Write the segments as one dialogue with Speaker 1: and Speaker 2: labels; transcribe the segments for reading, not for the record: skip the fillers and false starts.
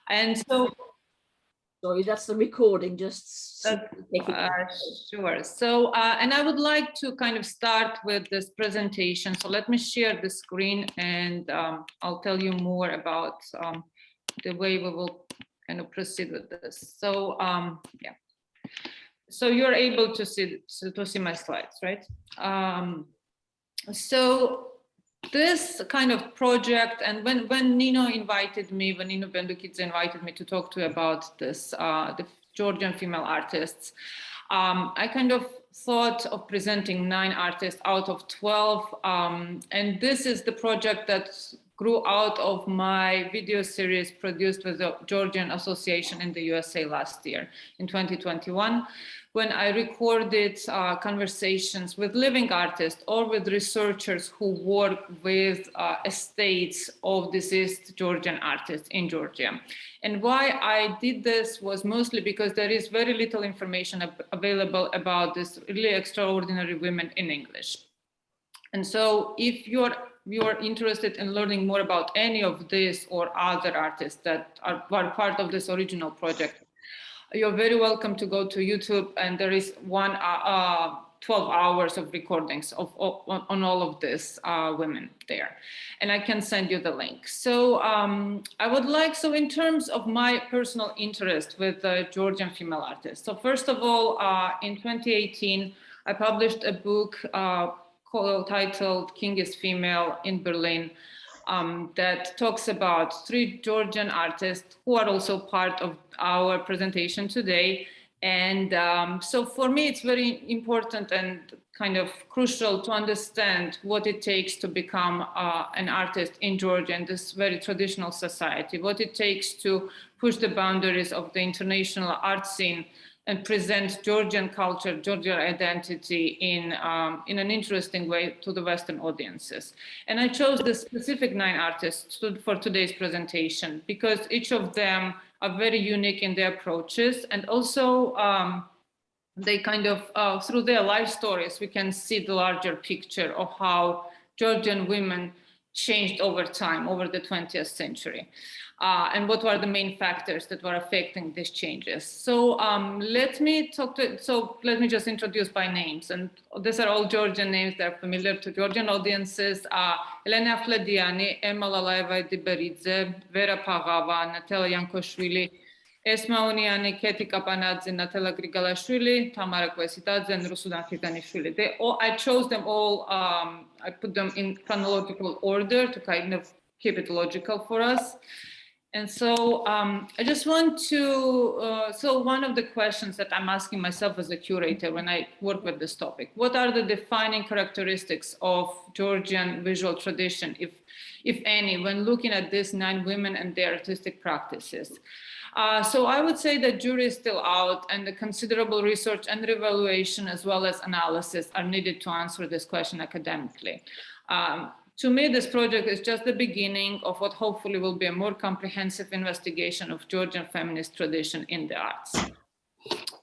Speaker 1: And so,
Speaker 2: sorry, that's the recording, just
Speaker 1: sure. So, and I would like to kind of start with this presentation. So let me share the screen, and I'll tell you more about the way we will kind of proceed with this. So, yeah. So you're able to see my slides, right? So this kind of project, and when Nina Mdivani invited me to talk to you about this, the Georgian female artists, I kind of thought of presenting 9 artists out of 12, and this is the project that grew out of my video series produced with the Georgian Association in the USA last year in 2021, when I recorded conversations with living artists or with researchers who work with estates of deceased Georgian artists in Georgia. And why I did this was mostly because there is very little information available about these really extraordinary women in English. And so if you're interested in learning more about any of this or other artists that are part of this original project, you're very welcome to go to YouTube, and there is 12 hours of recordings on all of these women there. And I can send you the link. So I would like, so in terms of my personal interest with Georgian female artists. So first of all, in 2018, I published a book titled King is Female in Berlin, that talks about 3 Georgian artists who are also part of our presentation today. And so for me, it's very important and kind of crucial to understand what it takes to become an artist in Georgia, in this very traditional society, what it takes to push the boundaries of the international art scene and present Georgian culture, Georgian identity in an interesting way to the Western audiences. And I chose the specific 9 artists for today's presentation because each of them are very unique in their approaches, and also they kind of, through their life stories, we can see the larger picture of how Georgian women changed over time, over the 20th century. And what were the main factors that were affecting these changes. So let me just introduce by names. And these are all Georgian names that are familiar to Georgian audiences. Elena Flediani, Esma Lalaeva-Ediberidze, Vera Pagava, Natela Iankoshvili, Esma Oniani, Keti, Kapanadze, Natela Grigalashvili, Tamara Questi, and Rusudan Khizanishvili. I chose them all, I put them in chronological order to kind of keep it logical for us. And so I just want to, so one of the questions that I'm asking myself as a curator when I work with this topic, what are the defining characteristics of Georgian visual tradition, if any, when looking at these 9 women and their artistic practices? So I would say that jury is still out, and the considerable research and evaluation as well as analysis are needed to answer this question academically. To me, this project is just the beginning of what hopefully will be a more comprehensive investigation of Georgian feminist tradition in the arts.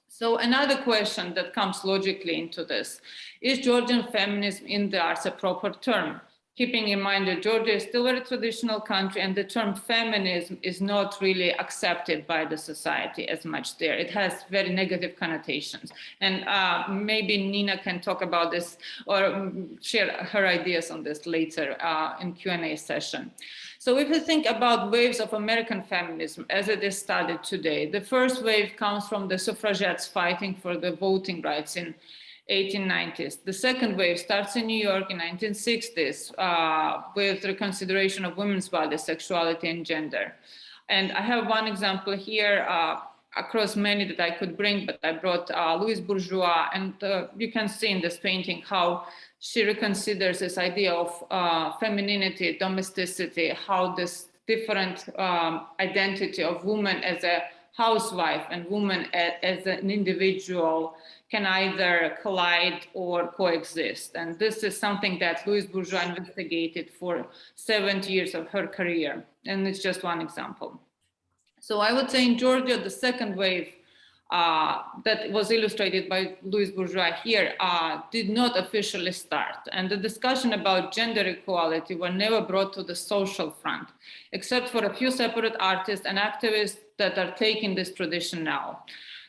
Speaker 1: So another question that comes logically into this, is Georgian feminism in the arts a proper term? Keeping in mind that Georgia is still a very traditional country and the term feminism is not really accepted by the society as much there. It has very negative connotations. And maybe Nina can talk about this or share her ideas on this later in Q&A session. So if you think about waves of American feminism as it is studied today, the first wave comes from the suffragettes fighting for the voting rights in 1890s. The second wave starts in New York in 1960s with reconsideration of women's bodies, sexuality, and gender. And I have one example here across many that I could bring, but I brought Louise Bourgeois, and you can see in this painting how she reconsiders this idea of femininity, domesticity, how this different identity of woman as a housewife and woman as an individual can either collide or coexist. And this is something that Louise Bourgeois investigated for 70 years of her career. And it's just one example. So I would say in Georgia, the second wave that was illustrated by Louis Bourgeois here, did not officially start. And the discussion about gender equality were never brought to the social front, except for a few separate artists and activists that are taking this tradition now.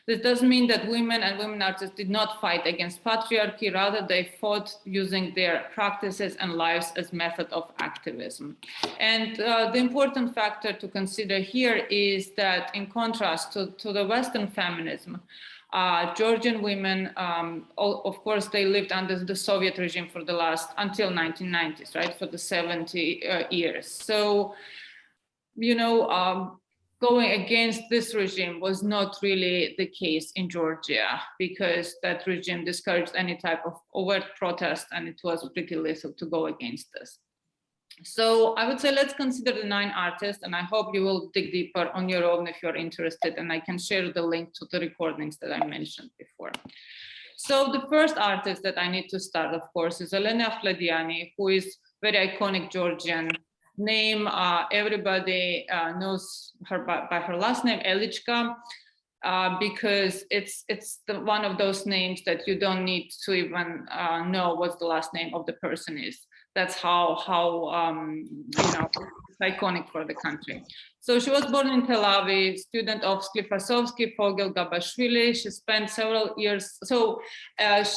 Speaker 1: This doesn't mean that women and women artists did not fight against patriarchy, rather they fought using their practices and lives as method of activism. And the important factor to consider here is that in contrast to the Western feminism, Georgian women, of course, they lived under the Soviet regime for the last, until 1990s, right, for the 70 years. So, you know, going against this regime was not really the case in Georgia, because that regime discouraged any type of overt protest, and it was pretty lethal to go against this. So I would say let's consider the 9 artists, and I hope you will dig deeper on your own if you're interested, and I can share the link to the recordings that I mentioned before. So the first artist that I need to start, of course, is Elena Flediani, who is very iconic Georgian name. Everybody knows her by her last name, Elichka, because it's one of those names that you don't need to even know what the last name of the person is. That's how you know, it's iconic for the country. So she was born in Tel Aviv, student of Sklifasovsky, Fogel, Gabashvili. She spent several years. So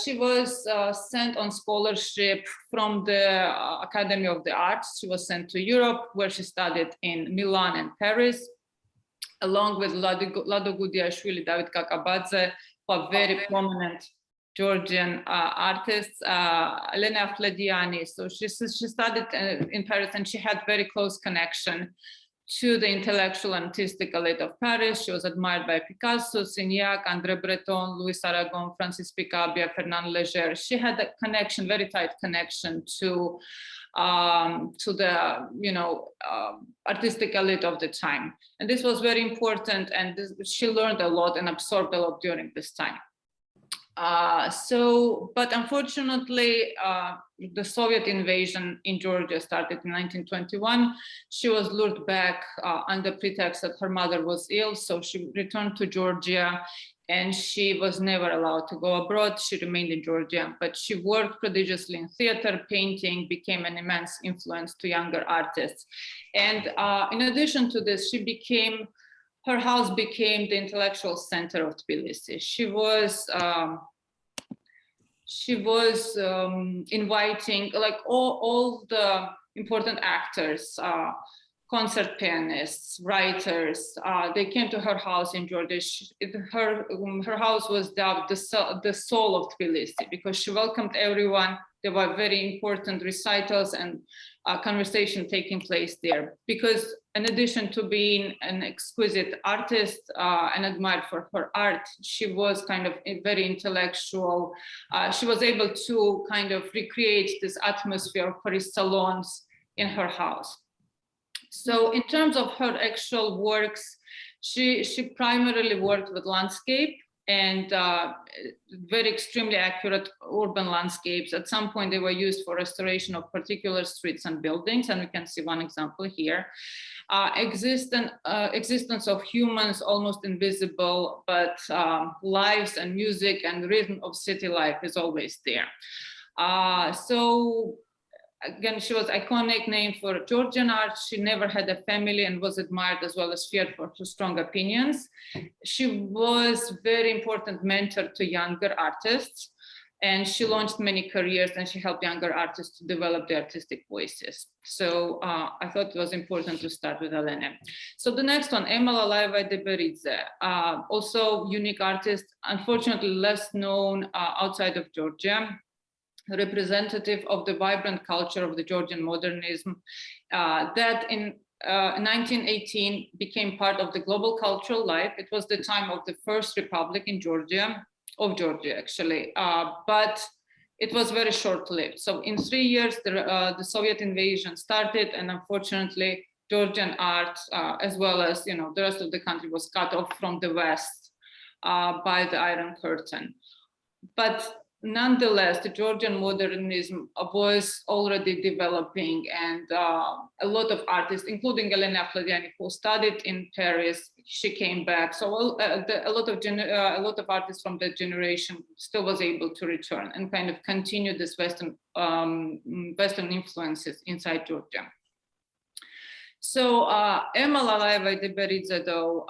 Speaker 1: she was sent on scholarship from the Academy of the Arts. She was sent to Europe, where she studied in Milan and Paris, along with Lado Gudiashvili, David Kapanadze, who are very prominent Georgian artists, Elena Flediani. So she studied in Paris, and she had very close connection to the intellectual and artistic elite of Paris. She was admired by Picasso, Signac, André Breton, Louis Aragon, Francis Picabia, Fernand Léger. She had a connection, very tight connection to the, you know, artistic elite of the time. And this was very important, and she learned a lot and absorbed a lot during this time. But unfortunately, the Soviet invasion in Georgia started in 1921. She was lured back under pretext that her mother was ill, so she returned to Georgia, and she was never allowed to go abroad. She remained in Georgia, but she worked prodigiously in theater, painting, became an immense influence to younger artists. And in addition to this, her house became the intellectual center of Tbilisi. She was inviting like all the important actors, concert pianists, writers. They came to her house in Georgia. Her house was dubbed the soul of Tbilisi, because she welcomed everyone. There were very important recitals and conversation taking place there, because in addition to being an exquisite artist and admired for her art, she was kind of very intellectual. She was able to kind of recreate this atmosphere of Paris salons in her house. So in terms of her actual works, she primarily worked with landscape and very extremely accurate urban landscapes. At some point, they were used for restoration of particular streets and buildings, and we can see one example here. Existence of humans almost invisible, but lives and music and rhythm of city life is always there. So again, she was iconic name for Georgian art. She never had a family and was admired as well as feared for her strong opinions. She was very important mentor to younger artists, and she launched many careers, and she helped younger artists to develop their artistic voices. So I thought it was important to start with Elene. So the next one, Lalaeva-Ediberidze, also unique artist, unfortunately less known outside of Georgia, representative of the vibrant culture of the Georgian modernism that in 1918 became part of the global cultural life. It was the time of the first republic in Georgia, actually, but it was very short-lived. So in 3 years, the Soviet invasion started, and unfortunately, Georgian art, as well as the rest of the country, was cut off from the West by the Iron Curtain. But nonetheless, the Georgian modernism was already developing, and a lot of artists, including Elena Flediani, who studied in Paris, she came back. So a lot of artists from that generation still was able to return and kind of continue this Western influences inside Georgia. So Emma Lalaeva-Ediberidze, though,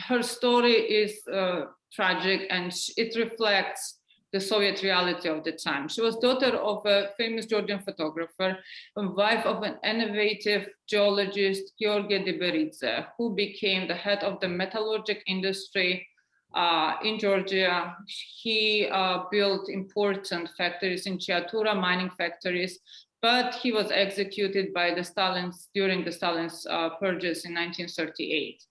Speaker 1: her story is tragic, and it reflects the Soviet reality of the time. She was daughter of a famous Georgian photographer and wife of an innovative geologist, Georgian-born, who became the head of the metallurgic industry in Georgia. He built important factories in Chiatura, mining factories, but he was executed by the Stalins during the Stalin's purges in 1938.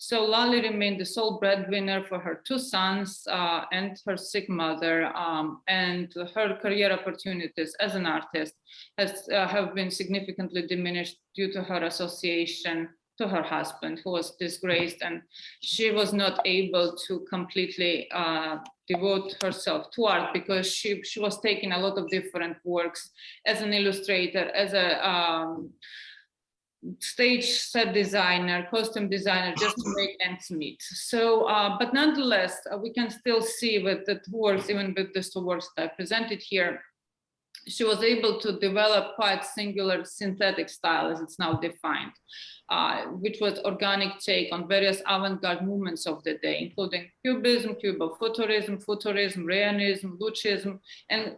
Speaker 1: So Lali remained the sole breadwinner for her two sons and her sick mother, and her career opportunities as an artist have been significantly diminished due to her association to her husband, who was disgraced, and she was not able to completely devote herself to art because she was taking a lot of different works as an illustrator, as a stage set designer, costume designer, just to make ends meet. So, but nonetheless, we can still see with the works, even with the two works that I presented here, she was able to develop quite singular synthetic style, as it's now defined, which was organic take on various avant-garde movements of the day, including Cubism, Cubofuturism, Futurism, Realism, Lucism, and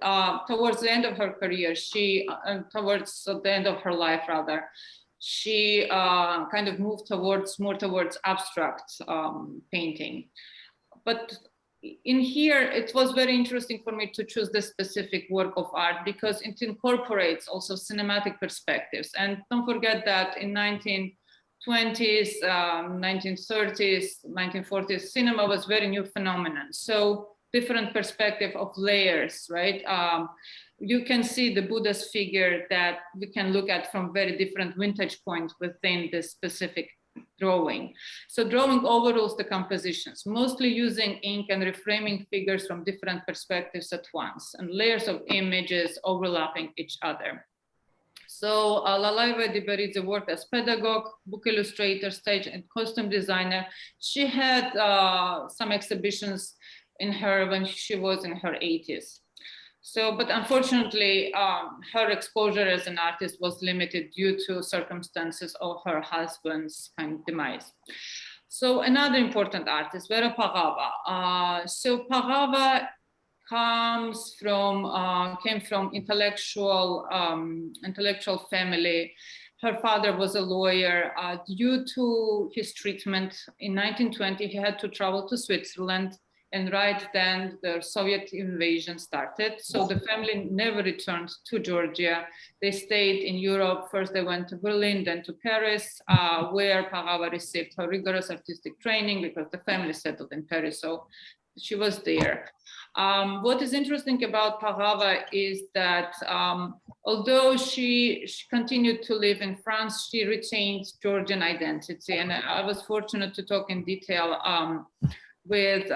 Speaker 1: towards the end of her career, towards the end of her life rather, she kind of moved more towards abstract painting. But in here, it was very interesting for me to choose this specific work of art because it incorporates also cinematic perspectives. And don't forget that in 1920s, 1930s, 1940s, cinema was very new phenomenon. So different perspective of layers, right? You can see the Buddha's figure that we can look at from very different vantage points within this specific drawing. So drawing overrules the compositions, mostly using ink and reframing figures from different perspectives at once, and layers of images overlapping each other. So Lalaeva-Ediberidze worked as pedagogue, book illustrator, stage and costume designer. She had some exhibitions when she was in her 80s. So, but unfortunately, her exposure as an artist was limited due to circumstances of her husband's kind of demise. So another important artist, Vera Pagava. So Pagava came from intellectual family. Her father was a lawyer. Due to his treatment in 1920, he had to travel to Switzerland. And right then the Soviet invasion started. So the family never returned to Georgia. They stayed in Europe. First they went to Berlin, then to Paris, where Pagava received her rigorous artistic training because the family settled in Paris. So she was there. What is interesting about Pagava is that although she continued to live in France, she retained Georgian identity. And I was fortunate to talk in detail with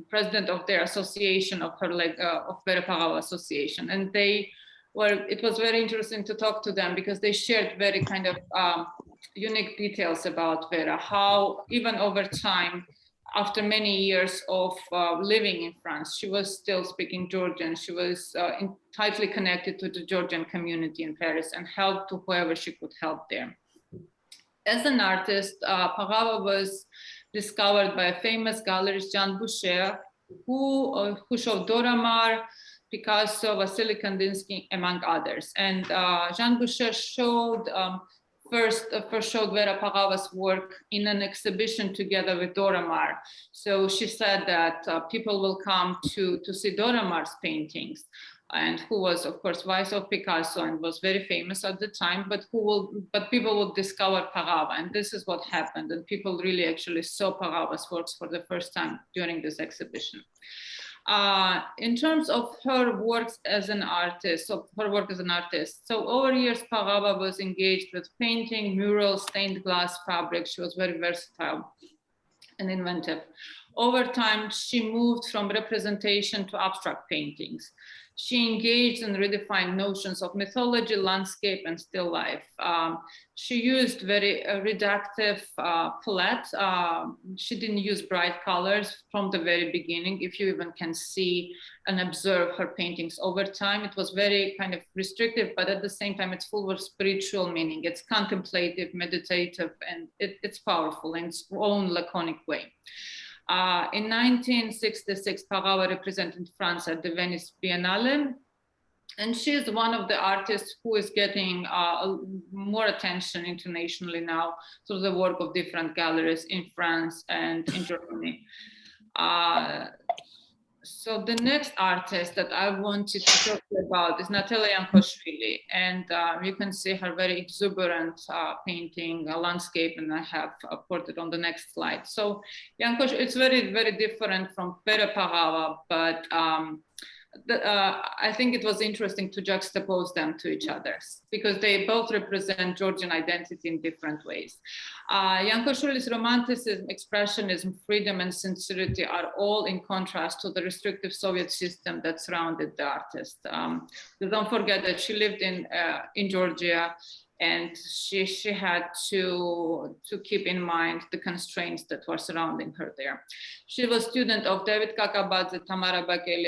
Speaker 1: president of their association, of Vera Pagava Association. And it was very interesting to talk to them because they shared very kind of unique details about Vera, how even over time, after many years of living in France, she was still speaking Georgian. She was tightly connected to the Georgian community in Paris and helped to whoever she could help there. As an artist, Pagava was discovered by a famous gallerist, Jean Boucher, who showed Dora Maar, Picasso, Vasily Kandinsky, among others. And Jean Boucher first showed Vera Pagava's work in an exhibition together with Dora Maar. So she said that people will come to see Dora Maar's paintings, and who was, of course, wife of Picasso and was very famous at the time, but people would discover Pagava, and this is what happened. And people really actually saw Pagava's works for the first time during this exhibition. In terms of her works as an artist, so over years, Pagava was engaged with painting, murals, stained glass, fabric. She was very versatile. and inventive. Over time, she moved from representation to abstract paintings. She engaged and redefined notions of mythology, landscape, and still life. She used very reductive palette. She didn't use bright colors from the very beginning. If you even can see and observe her paintings over time, it was very kind of restrictive, but at the same time, it's full of spiritual meaning. It's contemplative, meditative, and it's powerful in its own laconic way. In 1966, Pagava represented France at the Venice Biennale, and she is one of the artists who is getting more attention internationally now through the work of different galleries in France and in Germany. So the next artist that I wanted to talk about is Natela Iankoshvili, and you can see her very exuberant painting, a landscape, and I have a portrait on the next slide. So Iankoshvili, it's very, very different from Vera Pagava, but I think it was interesting to juxtapose them to each other because they both represent Georgian identity in different ways. Iankoshvili's romanticism, expressionism, freedom, and sincerity are all in contrast to the restrictive Soviet system that surrounded the artist. Don't forget that she lived in Georgia, and she had to keep in mind the constraints that were surrounding her there. She was student of David Kapanadze, Tamara Questi,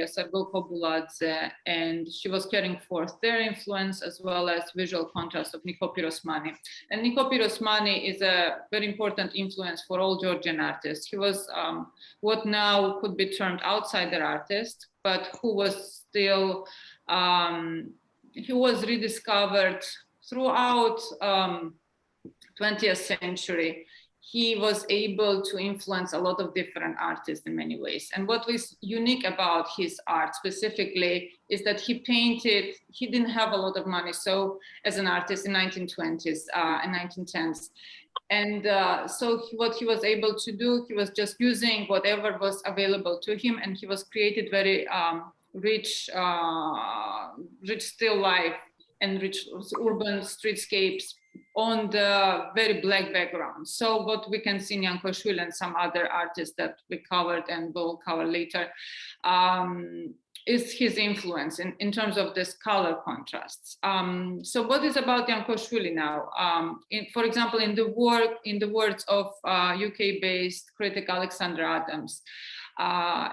Speaker 1: and she was carrying forth their influence as well as visual contrast of Nicolas Pirosmani. And Nicolas Pirosmani is a very important influence for all Georgian artists. He was what now could be termed outsider artist, but who was still, he was rediscovered throughout 20th century. He was able to influence a lot of different artists in many ways. And what was unique about his art specifically is that he painted, he didn't have a lot of money. So as an artist in 1920s and 1910s. And so what he was able to do, he was just using whatever was available to him, and he was created very rich still life and rich urban streetscapes on the very black background. So what we can see in Iankoshvili and some other artists that we covered and will cover later is his influence in terms of this color contrasts. So what is about Iankoshvili now? For example, in the words of UK-based critic Alexander Adams,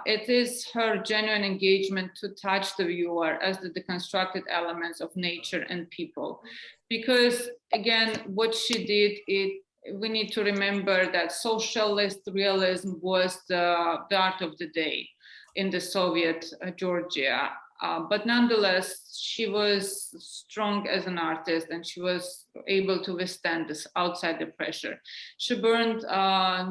Speaker 1: it is her genuine engagement to touch the viewer as the deconstructed elements of nature and people. Because again, what she did, we need to remember that socialist realism was the art of the day in the Soviet Georgia. But nonetheless, she was strong as an artist and she was able to withstand this outsider pressure. She burned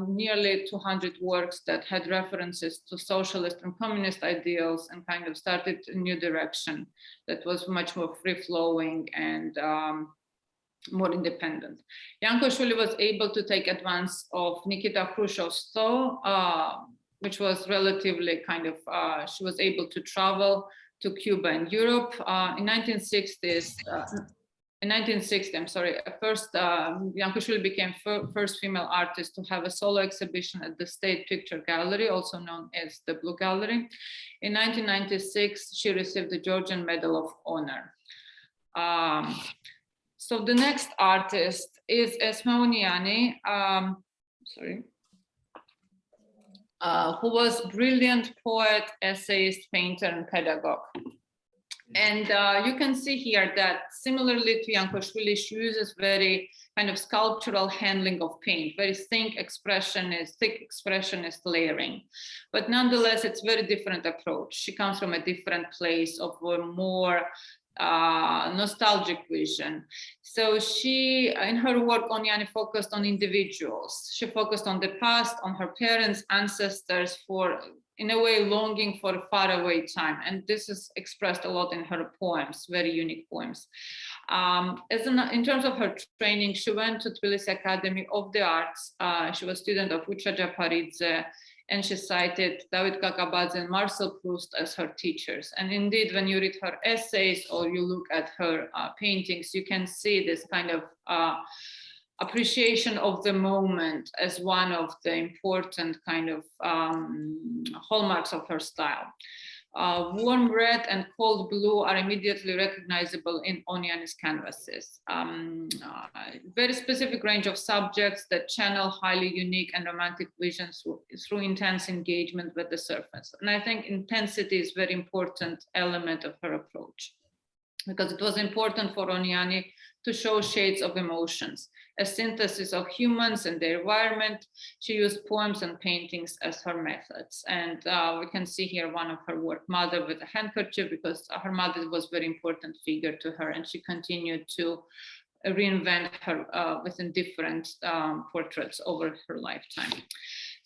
Speaker 1: nearly 200 works that had references to socialist and communist ideals and kind of started a new direction that was much more free-flowing and more independent. Iankoshvili was able to take advance of Nikita Khrushchev's thought, which was relatively kind of, she was able to travel to Cuba and Europe. In 1960, first Iankoshvili became first female artist to have a solo exhibition at the State Picture Gallery, also known as the Blue Gallery. In 1996, she received the Georgian Medal of Honor. So the next artist is Esma Oniani, who was brilliant poet, essayist, painter, and pedagogue. And you can see here that similarly to Iankoshvili, she uses very kind of sculptural handling of paint, very thick expressionist layering. But nonetheless, it's very different approach. She comes from a different place of a more nostalgic vision. So she, in her work, Oniani focused on individuals. She focused on the past, on her parents, ancestors, for, in a way, longing for a faraway time. And this is expressed a lot in her poems, very unique poems. In terms of her training, she went to Tbilisi Academy of the Arts. She was student of Georgian-born, and she cited David Kapanadze and Marcel Proust as her teachers. And indeed, when you read her essays or you look at her paintings, you can see this kind of appreciation of the moment as one of the important kind of hallmarks of her style. Warm red and cold blue are immediately recognizable in Oniani's canvases. Very specific range of subjects that channel highly unique and romantic visions through intense engagement with the surface. And I think intensity is a very important element of her approach, because it was important for Oniani to show shades of emotions, a synthesis of humans and their environment. She used poems and paintings as her methods. And we can see here one of her work, Mother with a Handkerchief, because her mother was a very important figure to her, and she continued to reinvent her within different portraits over her lifetime.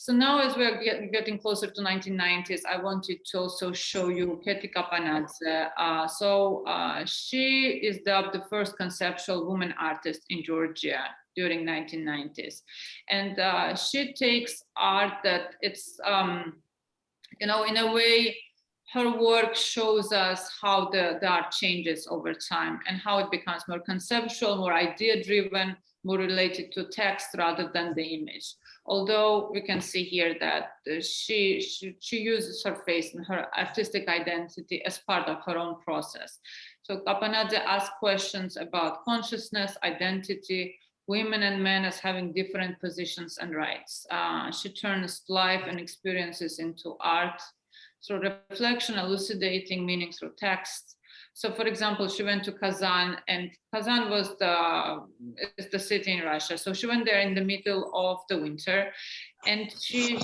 Speaker 1: So now, as we're getting closer to 1990s, I wanted to also show you Keti Kapanadze. She is dubbed the first conceptual woman artist in Georgia during 1990s. And she takes art that it's, in a way, her work shows us how the art changes over time and how it becomes more conceptual, more idea-driven, more related to text rather than the image. Although we can see here that she uses her face and her artistic identity as part of her own process. So Kapanadze asks questions about consciousness, identity, women and men as having different positions and rights. She turns life and experiences into art through reflection, elucidating meaning through text. So, for example, she went to Kazan, and Kazan was the city in Russia. So she went there in the middle of the winter, and she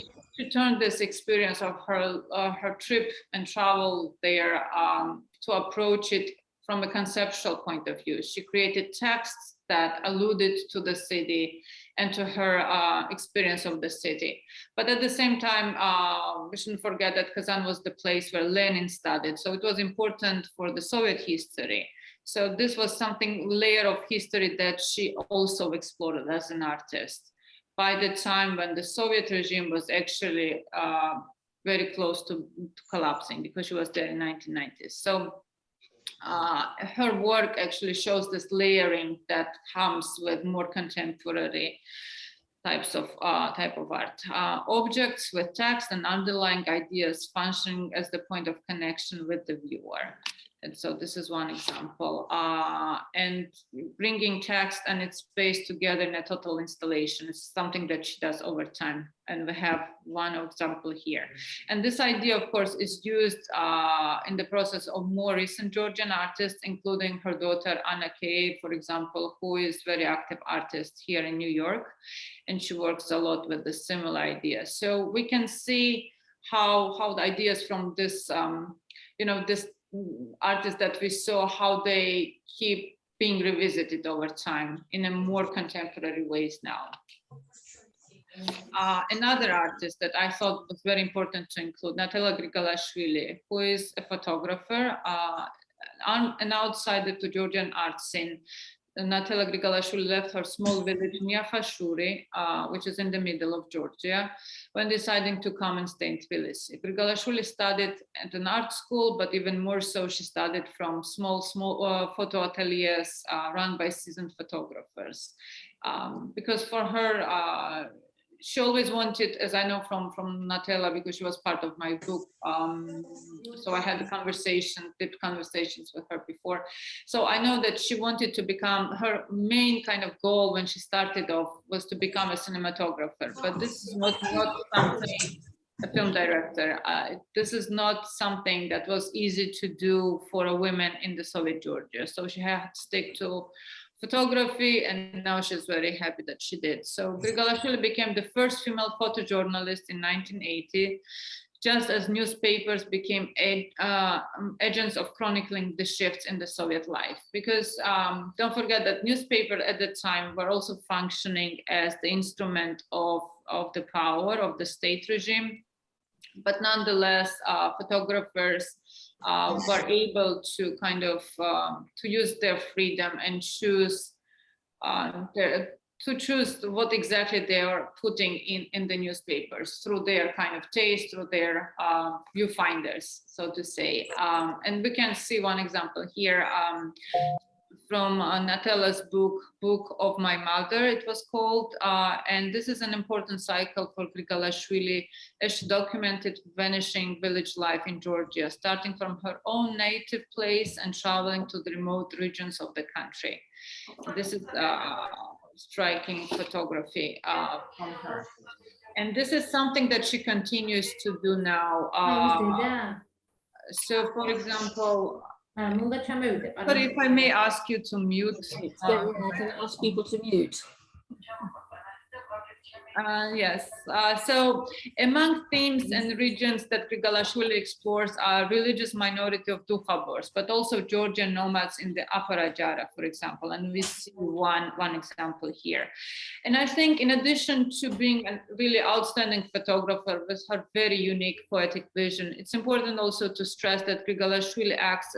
Speaker 1: turned this experience of her trip and travel there to approach it from a conceptual point of view. She created texts that alluded to the city and to her experience of the city. But at the same time, we shouldn't forget that Kazan was the place where Lenin studied. So it was important for the Soviet history. So this was something, layer of history that she also explored as an artist. By the time when the Soviet regime was actually very close to collapsing, because she was there in 1990s. So her work actually shows this layering that comes with more contemporary type of art. Objects with text and underlying ideas functioning as the point of connection with the viewer. And so this is one example. And bringing text and its space together in a total installation is something that she does over time. And we have one example here. And this idea, of course, is used in the process of more recent Georgian artists, including her daughter, Anna Kay, for example, who is a very active artist here in New York. And she works a lot with the similar ideas. So we can see how the ideas from this, this artists that we saw, how they keep being revisited over time in a more contemporary ways now. Another artist that I thought was very important to include, Natela Grigalashvili, who is a photographer, an outsider to Georgian art scene. Natela Grigalashvili left her small village near Khashuri, which is in the middle of Georgia, when deciding to come and stay in Tbilisi. Grigalashvili studied at an art school, but even more so, she studied from small photo ateliers run by seasoned photographers. Because for her, she always wanted, as I know from Natela, because she was part of my book, so I had deep conversations with her before. So I know that she wanted to become, her main kind of goal when she started off was to become a cinematographer. But this is not something, a film director. This is not something that was easy to do for a woman in the Soviet Georgia. So she had to stick to photography, and now she's very happy that she did. So Grigalashvili became the first female photojournalist in 1980, just as newspapers became agents of chronicling the shifts in the Soviet life. Because don't forget that newspapers at the time were also functioning as the instrument of the power of the state regime. But nonetheless, photographers were able to kind of to use their freedom and choose what exactly they are putting in the newspapers through their kind of taste, through their viewfinders, so to say. And we can see one example here. from Natela's Book of My Mother, it was called. And this is an important cycle for Grigalashvili as she documented vanishing village life in Georgia, starting from her own native place and traveling to the remote regions of the country. This is striking photography from her. And this is something that she continues to do now. So, for example, but if I may ask you to mute.
Speaker 2: Yeah, I can ask people to mute.
Speaker 1: Yes, so among themes and regions that Grigalashvili explores are religious minority of Dukhabors, but also Georgian nomads in the Upper Adjara, for example, and we see one example here. And I think in addition to being a really outstanding photographer with her very unique poetic vision, it's important also to stress that Grigalashvili acts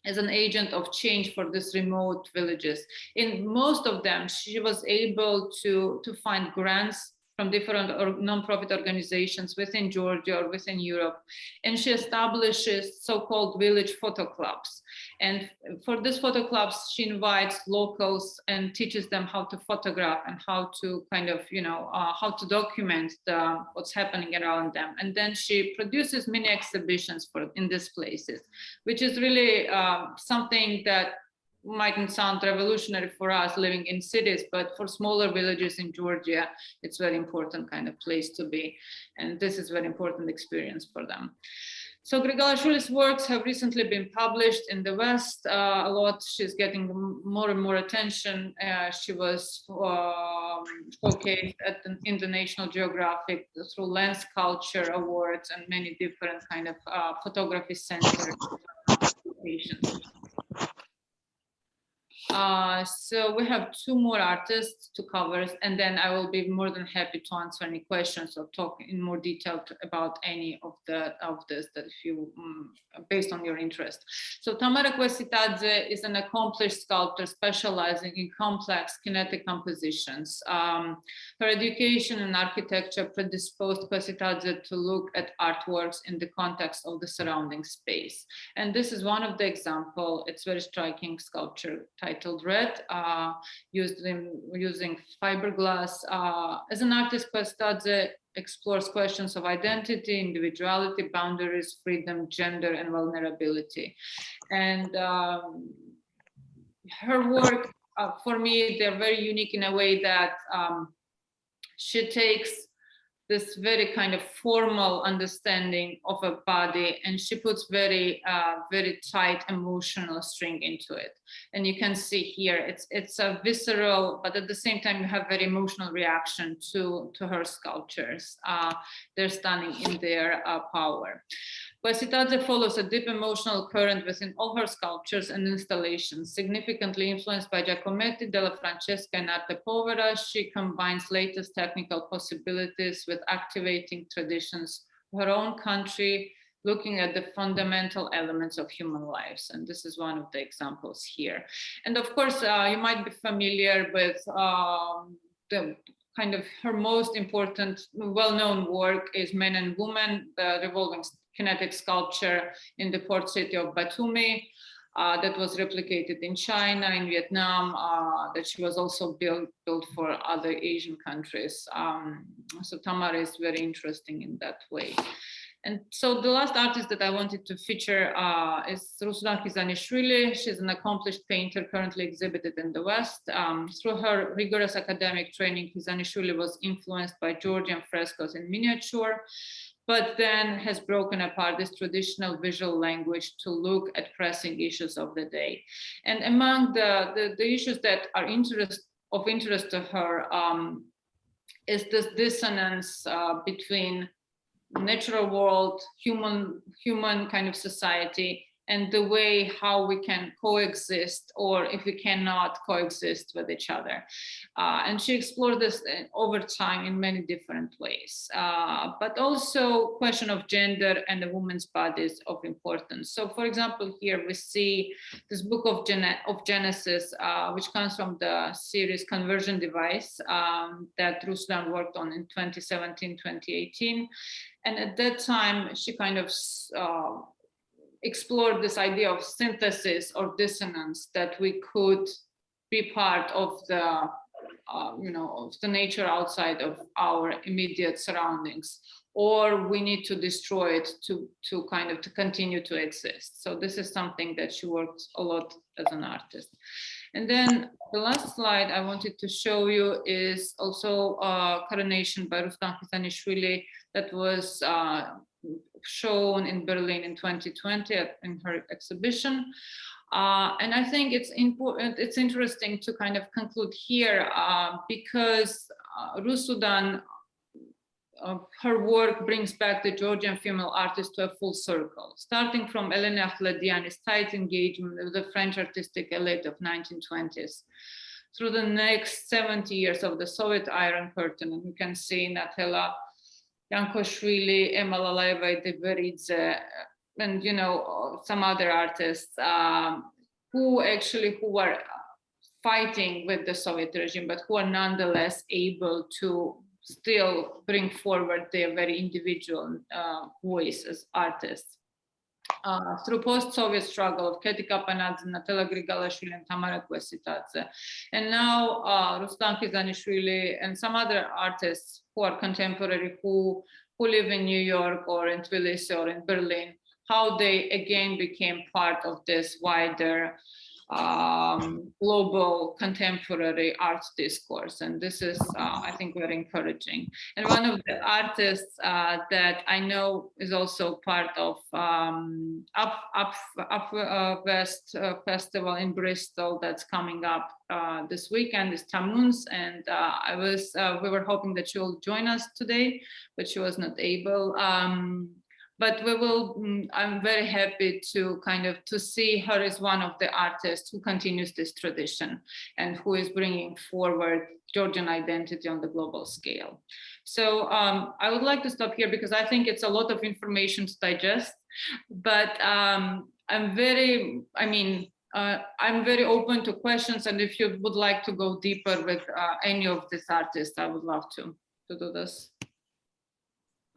Speaker 1: as an agent of change for these remote villages. In most of them, she was able to find grants from different non-profit organizations within Georgia or within Europe. And she establishes so-called village photo clubs. And for these photo clubs, she invites locals and teaches them how to photograph and how to kind of, how to document what's happening around them. And then she produces many exhibitions in these places, which is really something that mightn't sound revolutionary for us living in cities, but for smaller villages in Georgia, it's very important kind of place to be. And this is very important experience for them. So Grigalashvili's works have recently been published in the West a lot. She's getting more and more attention. She was showcased at the International Geographic through Lens Culture Awards and many different kind of photography center locations. So we have two more artists to cover, and then I will be more than happy to answer any questions or talk in more detail about any of this that if you, based on your interest. So Tamara Kvesitadze is an accomplished sculptor specializing in complex kinetic compositions. Her education in architecture predisposed Kvesitadze to look at artworks in the context of the surrounding space. And this is one of the examples. It's very striking sculpture titled Red, using fiberglass. As an artist, Kvesitadze explores questions of identity, individuality, boundaries, freedom, gender, and vulnerability. And her work, for me, they're very unique in a way that she takes this very kind of formal understanding of a body, and she puts very tight emotional string into it. And you can see here, it's a visceral, but at the same time, you have very emotional reaction to her sculptures. They're stunning in their power. Kvesitadze follows a deep emotional current within all her sculptures and installations. Significantly influenced by Giacometti, Della Francesca, and Arte Povera, she combines latest technical possibilities with activating traditions of her own country, looking at the fundamental elements of human lives. And this is one of the examples here. And of course, you might be familiar with the kind of her most important, well-known work is Men and Women, the revolving kinetic sculpture in the port city of Batumi that was replicated in China, in Vietnam, that she was also built for other Asian countries. So Tamara is very interesting in that way. And so the last artist that I wanted to feature is Rusudan Khizanishvili. She's an accomplished painter currently exhibited in the West. Through her rigorous academic training, Khizanishvili was influenced by Georgian frescoes in miniature, but then has broken apart this traditional visual language to look at pressing issues of the day. And among the issues that are of interest to her is this dissonance between natural world, human kind of society, and the way how we can coexist, or if we cannot coexist with each other. And she explored this over time in many different ways, but also question of gender and a woman's body is of importance. So for example, here we see this book of Genesis, which comes from the series Conversion Device that Ruslan worked on in 2017, 2018. And at that time, she kind of explored this idea of synthesis or dissonance, that we could be part of the of the nature outside of our immediate surroundings, or we need to destroy it to continue to exist. So this is something that she works a lot as an artist. And then the last slide I wanted to show you is also a coronation by Rusudan Khizanishvili that was shown in Berlin in 2020 in her exhibition. And I think it's important, it's interesting to kind of conclude here because Rusudan, her work brings back the Georgian female artist to a full circle, starting from Elena Flediani's tight engagement with the French artistic elite of 1920s, through the next 70 years of the Soviet Iron Curtain. And you can see Natela, Iankoshvili, Lalaeva-Ediberidze, and some other artists who were fighting with the Soviet regime, but who are nonetheless able to still bring forward their very individual voice as artists. Through post-Soviet struggle of Keti, Kapanadze, Natela, Grigalashvili, and Tamara Questi. And now Rusudan Khizanishvili and some other artists who are contemporary, who live in New York or in Tbilisi or in Berlin, how they again became part of this wider global contemporary art discourse. And this is, I think, very encouraging. And one of the artists that I know is also part of West Festival in Bristol that's coming up this weekend is Tammuz. And we were hoping that she will join us today, but she was not able. But we will, I'm very happy to to see her as one of the artists who continues this tradition and who is bringing forward Georgian identity on the global scale. So I would like to stop here because I think it's a lot of information to digest, but I'm very open to questions. And if you would like to go deeper with any of these artists, I would love to do this.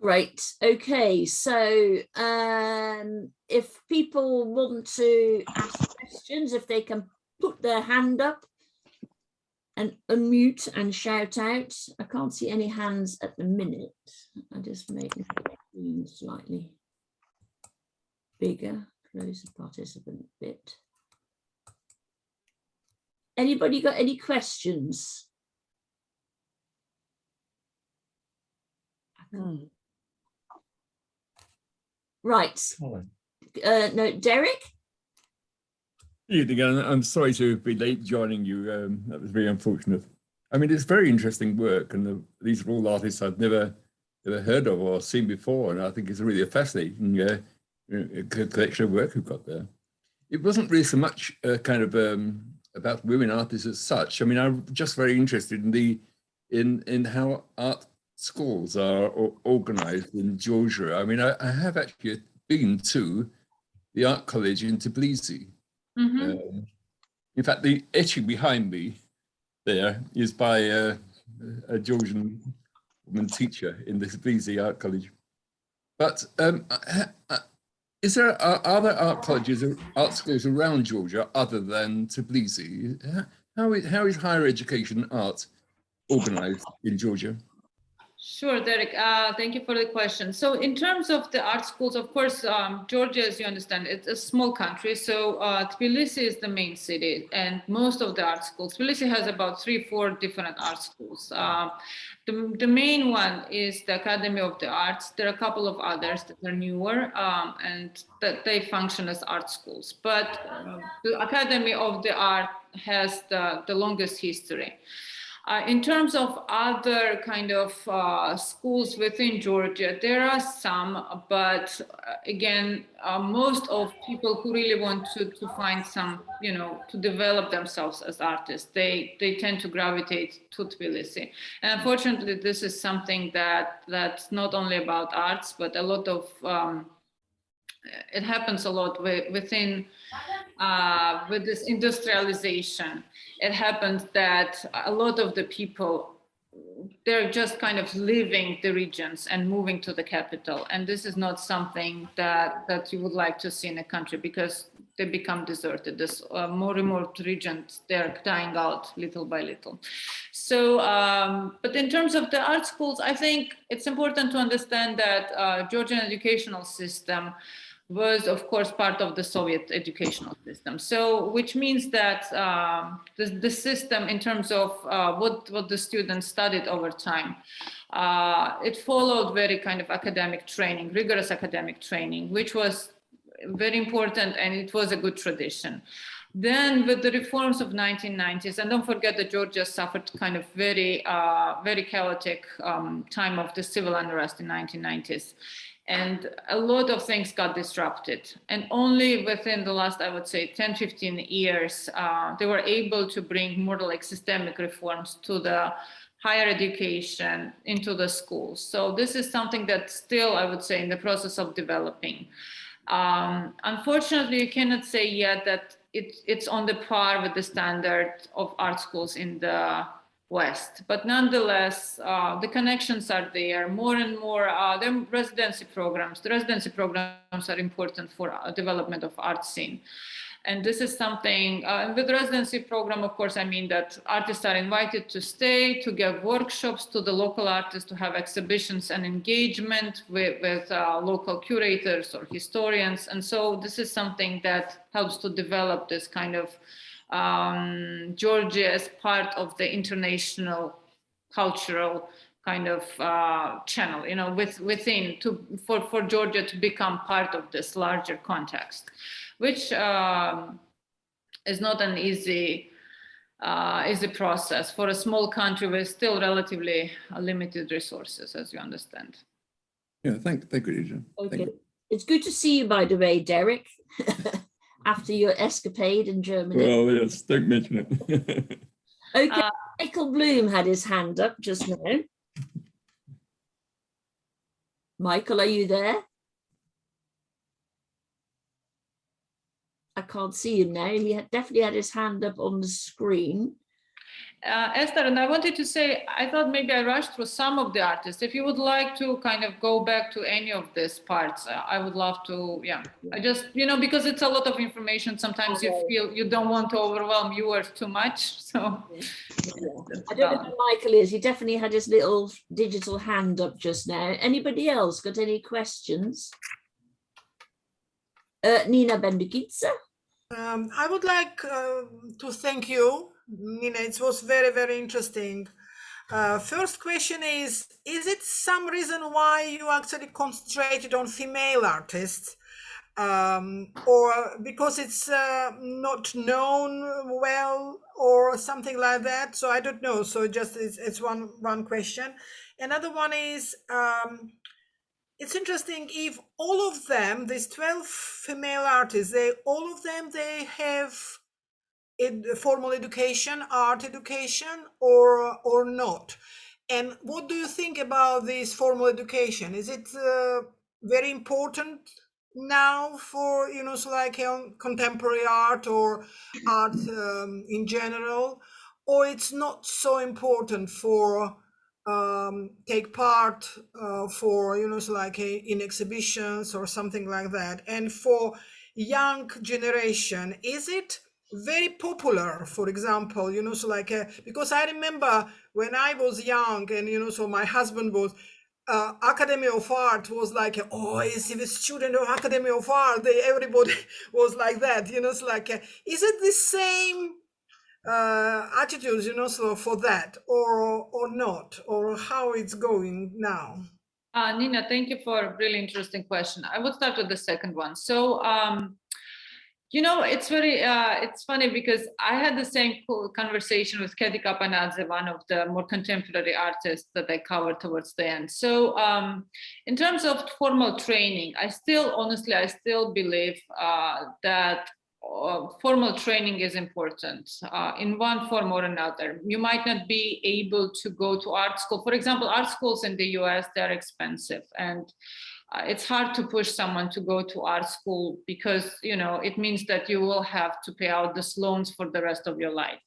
Speaker 2: Great. Okay, so if people want to ask questions, if they can put their hand up and unmute and shout out. I can't see any hands at the minute. I just make the screen slightly bigger, close the participant bit. Anybody got any questions? Right. No, Derek?
Speaker 3: Again, I'm sorry to be late joining you. That was very unfortunate. I mean, it's very interesting work, and these are all artists I've never heard of or seen before, and I think it's really a fascinating collection of work you've got there. It wasn't really so much about women artists as such. I mean, I'm just very interested in how art schools are organized in Georgia. I mean, I have actually been to the art college in Tbilisi. Mm-hmm. In fact, the etching behind me there is by a Georgian woman teacher in the Tbilisi Art College. But are there art colleges or art schools around Georgia other than Tbilisi? How is higher education art organized in Georgia?
Speaker 1: Sure, Derek, thank you for the question. So in terms of the art schools, of course, Georgia, as you understand, it's a small country. So Tbilisi is the main city, and most of the art schools, Tbilisi has about 3-4 different art schools. The main one is the Academy of the Arts. There are a couple of others that are newer and that they function as art schools. But the Academy of the Art has the longest history. In terms of other schools within Georgia, there are some, but again, most of people who really want to find some, to develop themselves as artists, they tend to gravitate to Tbilisi. And unfortunately, this is something that's not only about arts, but a lot of, it happens a lot within with this industrialization. It happens that a lot of the people they're just kind of leaving the regions and moving to the capital. And this is not something that you would like to see in a country, because they become deserted. This more remote regions, they're dying out little by little. So, but in terms of the art schools, I think it's important to understand that Georgian educational system was, of course, part of the Soviet educational system. So, which means that the system, in terms of what the students studied over time, it followed very kind of academic training, rigorous academic training, which was very important, and it was a good tradition. Then with the reforms of 1990s, and don't forget that Georgia suffered kind of very chaotic time of the civil unrest in 1990s. And a lot of things got disrupted. And only within the last, I would say, 10, 15 years, they were able to bring more like systemic reforms to the higher education, into the schools. So this is something that's still, I would say, in the process of developing. Unfortunately, you cannot say yet that it's on the par with the standard of art schools in the West, but nonetheless, the connections are there. More and more, the residency programs. The residency programs are important for development of art scene. And this is something, with the residency program, of course, I mean that artists are invited to stay, to give workshops to the local artists, to have exhibitions and engagement with local curators or historians. And so this is something that helps to develop this kind of Georgia as part of the international cultural kind of channel, you know, within for Georgia to become part of this larger context, which is not an easy process for a small country with still relatively limited resources, as you understand.
Speaker 3: Yeah, thank you, Lisa.
Speaker 2: Okay,
Speaker 3: Thank you.
Speaker 2: it's good to see you, by the way, Derek, after your escapade in Germany.
Speaker 3: Well, yes, don't mention it.
Speaker 2: Okay, Michael Bloom had his hand up just now. Michael, are you there? I can't see him now. He definitely had his hand up on the screen.
Speaker 1: Esther, and I wanted to say, I thought maybe I rushed through some of the artists. If you would like to kind of go back to any of these parts, I would love to, yeah. I just, you know, because it's a lot of information, sometimes you feel you don't want to overwhelm viewers too much, so.
Speaker 2: Yeah. I don't know who Michael is. He definitely had his little digital hand up just now. Anybody else got any questions? Nina Mdivani.
Speaker 4: I would like to thank you, Nina. It was very, very interesting. First question is it some reason why you actually concentrated on female artists? Or because it's not known well or something like that? So I don't know. So just it's one question. Another one is, it's interesting if all of them, these 12 female artists, all of them have formal education, art education, or not. And what do you think about this formal education? Is it very important now for, you know, so like contemporary art or art in general, or it's not so important for take part for, you know, so like in exhibitions or something like that? And for young generation, is it very popular, for example, you know, so like because I remember when I was young, and you know, so my husband was Academy of Art was like, oh, is he a student of Academy of Art? Everybody was like that, you know. It's like, is it the same attitudes, you know, so for that, or not, or how it's going now?
Speaker 1: Nina, thank you for a really interesting question. I would start with the second one. So, you know, it's very, it's funny because I had the same conversation with Keti Kapanadze, one of the more contemporary artists that I covered towards the end. So in terms of formal training, I still believe that formal training is important in one form or another. You might not be able to go to art school. For example, art schools in the US, they're expensive, and it's hard to push someone to go to art school because, you know, it means that you will have to pay out these loans for the rest of your life.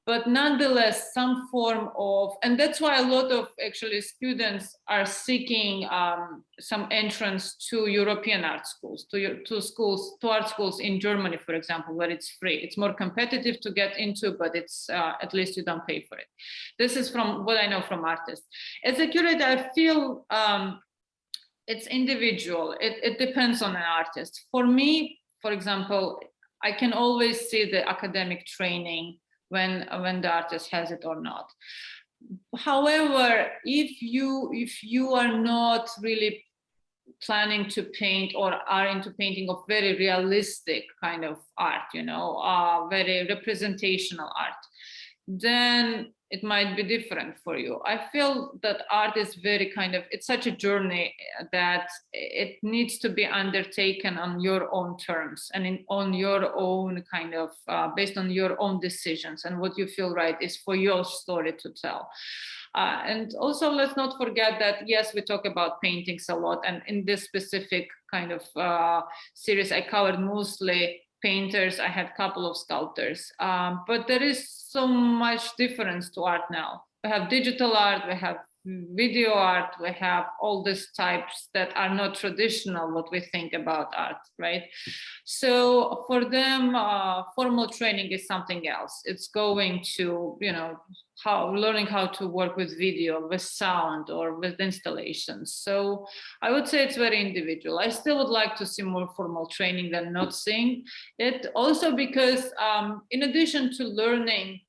Speaker 1: but nonetheless some form of, and that's why a lot of actually students are seeking some entrance to European art schools, to art schools in Germany, for example, where it's free. It's more competitive to get into, but it's at least you don't pay for it. This is from what I know from artists. As a curator, I feel it's individual. It depends on an artist. For me, for example, I can always see the academic training when the artist has it or not. However, if you are not really planning to paint or are into painting of very realistic kind of art, very representational art, then it might be different for you. I feel that art is very it's such a journey that it needs to be undertaken on your own terms and on your own based on your own decisions and what you feel right is for your story to tell. And also let's not forget that, yes, we talk about paintings a lot, and in this specific series, I covered mostly painters. I had a couple of sculptors, but there is so much difference to art now. We have digital art, we have video art, we have all these types that are not traditional what we think about art, right? So for them, formal training is something else. It's going to, learning how to work with video, with sound, or with installations. So I would say it's very individual. I still would like to see more formal training than not seeing it. Also because in addition to learning,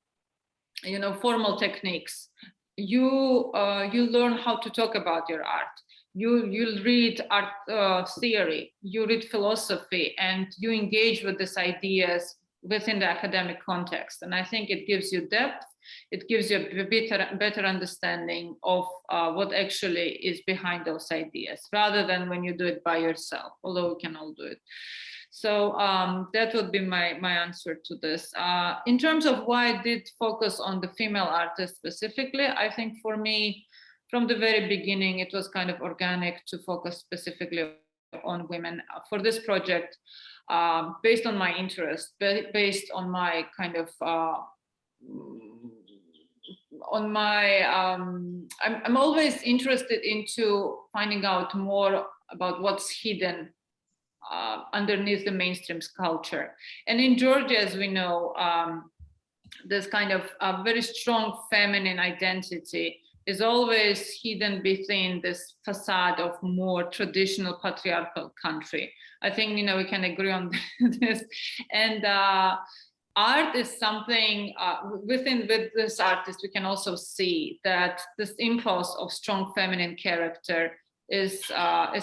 Speaker 1: formal techniques, you learn how to talk about your art. You read art theory, you read philosophy, and you engage with these ideas within the academic context. And I think it gives you depth. It gives you a better understanding of what actually is behind those ideas, rather than when you do it by yourself, although we can all do it. So that would be my answer to this. In terms of why I did focus on the female artists specifically, I think for me, from the very beginning, it was kind of organic to focus specifically on women for this project, based on my interest, based on my I'm always interested into finding out more about what's hidden underneath the mainstream culture. And in Georgia, as we know, this kind of very strong feminine identity is always hidden within this facade of more traditional patriarchal country. I think, we can agree on this. And art is something with this artist, we can also see that this impulse of strong feminine character is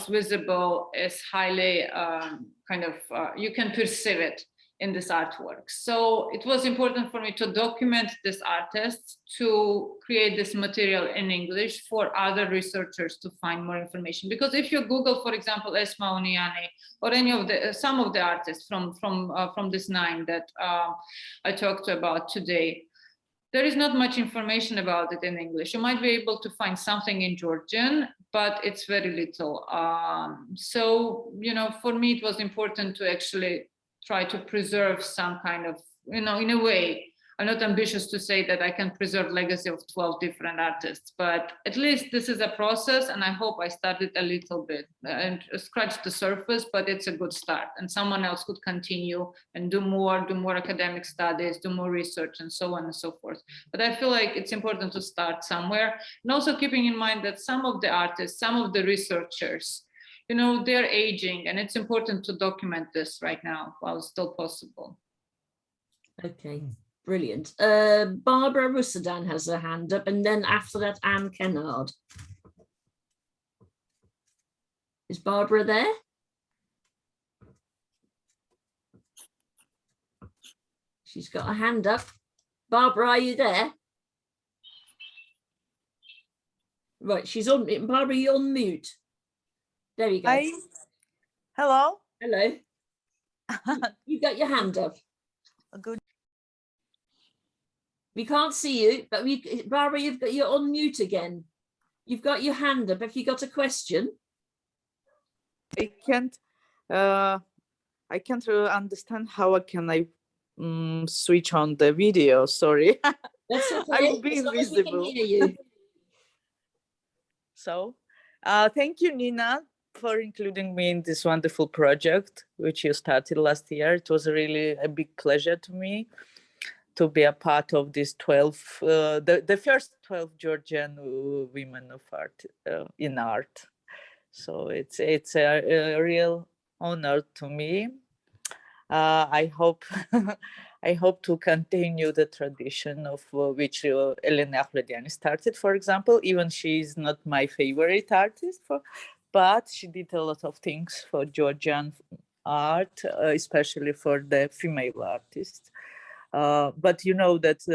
Speaker 1: visible, is highly you can perceive it in this artwork. So it was important for me to document this artist, to create this material in English for other researchers to find more information. Because if you Google, for example, Esma, Oniani, or any of some of the artists from this 9 that I talked about today, there is not much information about it in English. You might be able to find something in Georgian, but it's very little. So, for me, it was important to actually try to preserve some kind of, in a way, I'm not ambitious to say that I can preserve legacy of 12 different artists, but at least this is a process, and I hope I started a little bit and scratched the surface, but it's a good start, and someone else could continue and do more academic studies, do more research, and so on and so forth. But I feel like it's important to start somewhere, and also keeping in mind that some of the artists, some of the researchers, they're aging, and it's important to document this right now while it's still possible.
Speaker 2: Okay. Brilliant. Barbara Rusudan has her hand up, and then after that, Anne Kennard. Is Barbara there? She's got a hand up. Barbara, are you there? Right, she's on. Barbara, you're on mute. There you go.
Speaker 5: Hi. Hello.
Speaker 2: Hello. You got your hand up.
Speaker 5: Good.
Speaker 2: We can't see you, but Barbara, you're on mute again. You've got your hand up. Have you got a question?
Speaker 5: I can't really understand how can I switch on the video. Sorry.
Speaker 2: That's okay.
Speaker 5: I'm being
Speaker 2: As long as we can
Speaker 5: visible.
Speaker 2: hear you.
Speaker 5: So, thank you, Nina, for including me in this wonderful project, which you started last year. It was really a big pleasure to me to be a part of this 12, the first 12 Georgian women of art in art. So it's a real honor to me. I hope I hope to continue the tradition of which Elena Akhvlediani started, for example, even she is not my favorite artist, but she did a lot of things for Georgian art, especially for the female artists. But you know that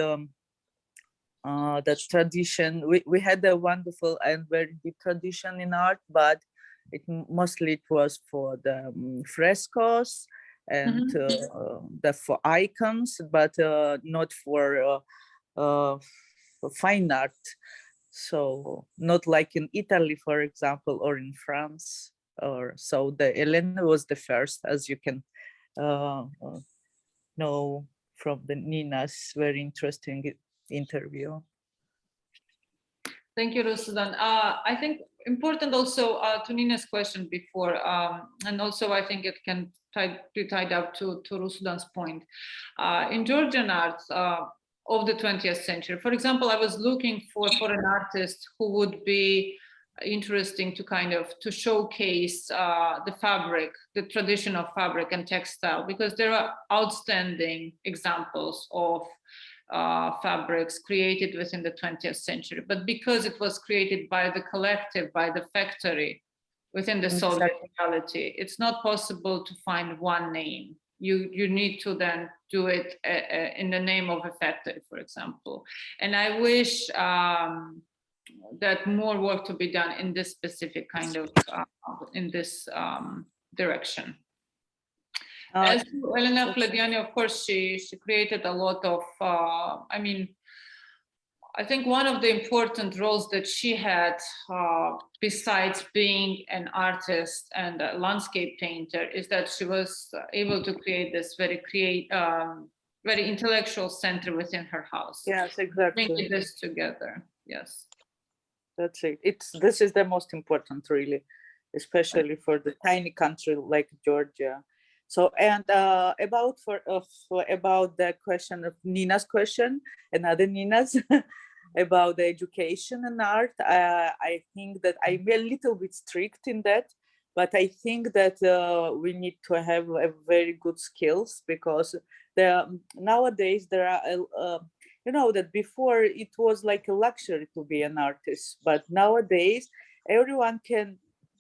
Speaker 5: that tradition, we had a wonderful and very deep tradition in art, but mostly it was for the frescoes and for icons, but not for fine art. So not like in Italy, for example, or in France. Or so the Elena was the first, as you can know from the Nina's very interesting interview.
Speaker 1: Thank you, Rusudan. I think important also to Nina's question before, and also I think it can be tied up to Rusudan's point. In Georgian art of the 20th century, for example, I was looking for an artist who would be interesting to kind of to showcase the fabric, the tradition of fabric and textile, because there are outstanding examples of fabrics created within the 20th century. But because it was created by the collective, by the factory within the Soviet reality, it's not possible to find one name. You need to then do it in the name of a factory, for example. And I wish that more work to be done in this specific kind of, in this direction. As to Elena Flediani, of course, she created a lot of, I mean, I think one of the important roles that she had, besides being an artist and a landscape painter, is that she was able to create this very intellectual center within her house.
Speaker 5: Yes, exactly.
Speaker 1: Bringing this together, yes.
Speaker 5: That's it. This is the most important, really, especially for the tiny country like Georgia. So, and about the question of Nina's question and other Nina's about the education and art, I think that I'm a little bit strict in that, but I think that we need to have a very good skills, because nowadays there are you know that before it was like a luxury to be an artist, but nowadays everyone can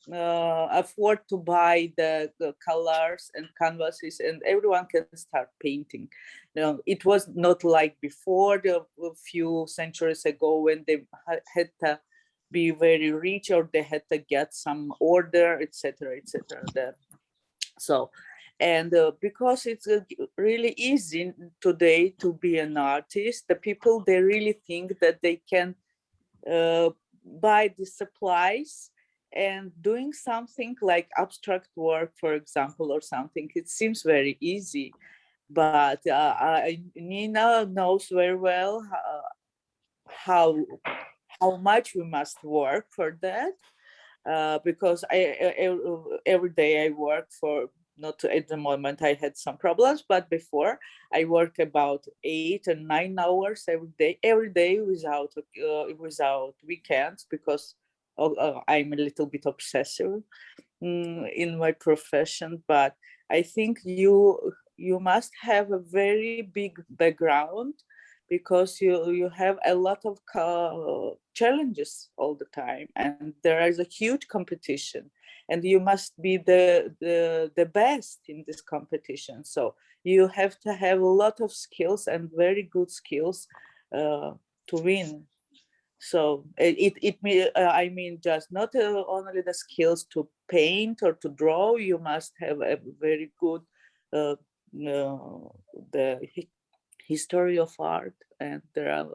Speaker 5: afford to buy the colors and canvases, and everyone can start painting. You know, it was not like before, a few centuries ago, when they had to be very rich or they had to get some order, etc., etc. So, and because it's really easy today to be an artist, the people, they really think that they can buy the supplies and doing something like abstract work, for example, or something. It seems very easy, but Nina knows very well how much we must work for that, because every day I work for, not at the moment I had some problems, but before I worked about 8 and 9 hours every day without weekends, because I'm a little bit obsessive in my profession. But I think you must have a very big background, because you have a lot of challenges all the time, and there is a huge competition, and you must be the best in this competition. So you have to have a lot of skills, and very good skills, to win. So I mean, just not only the skills to paint or to draw, you must have a very good the history of art, and there are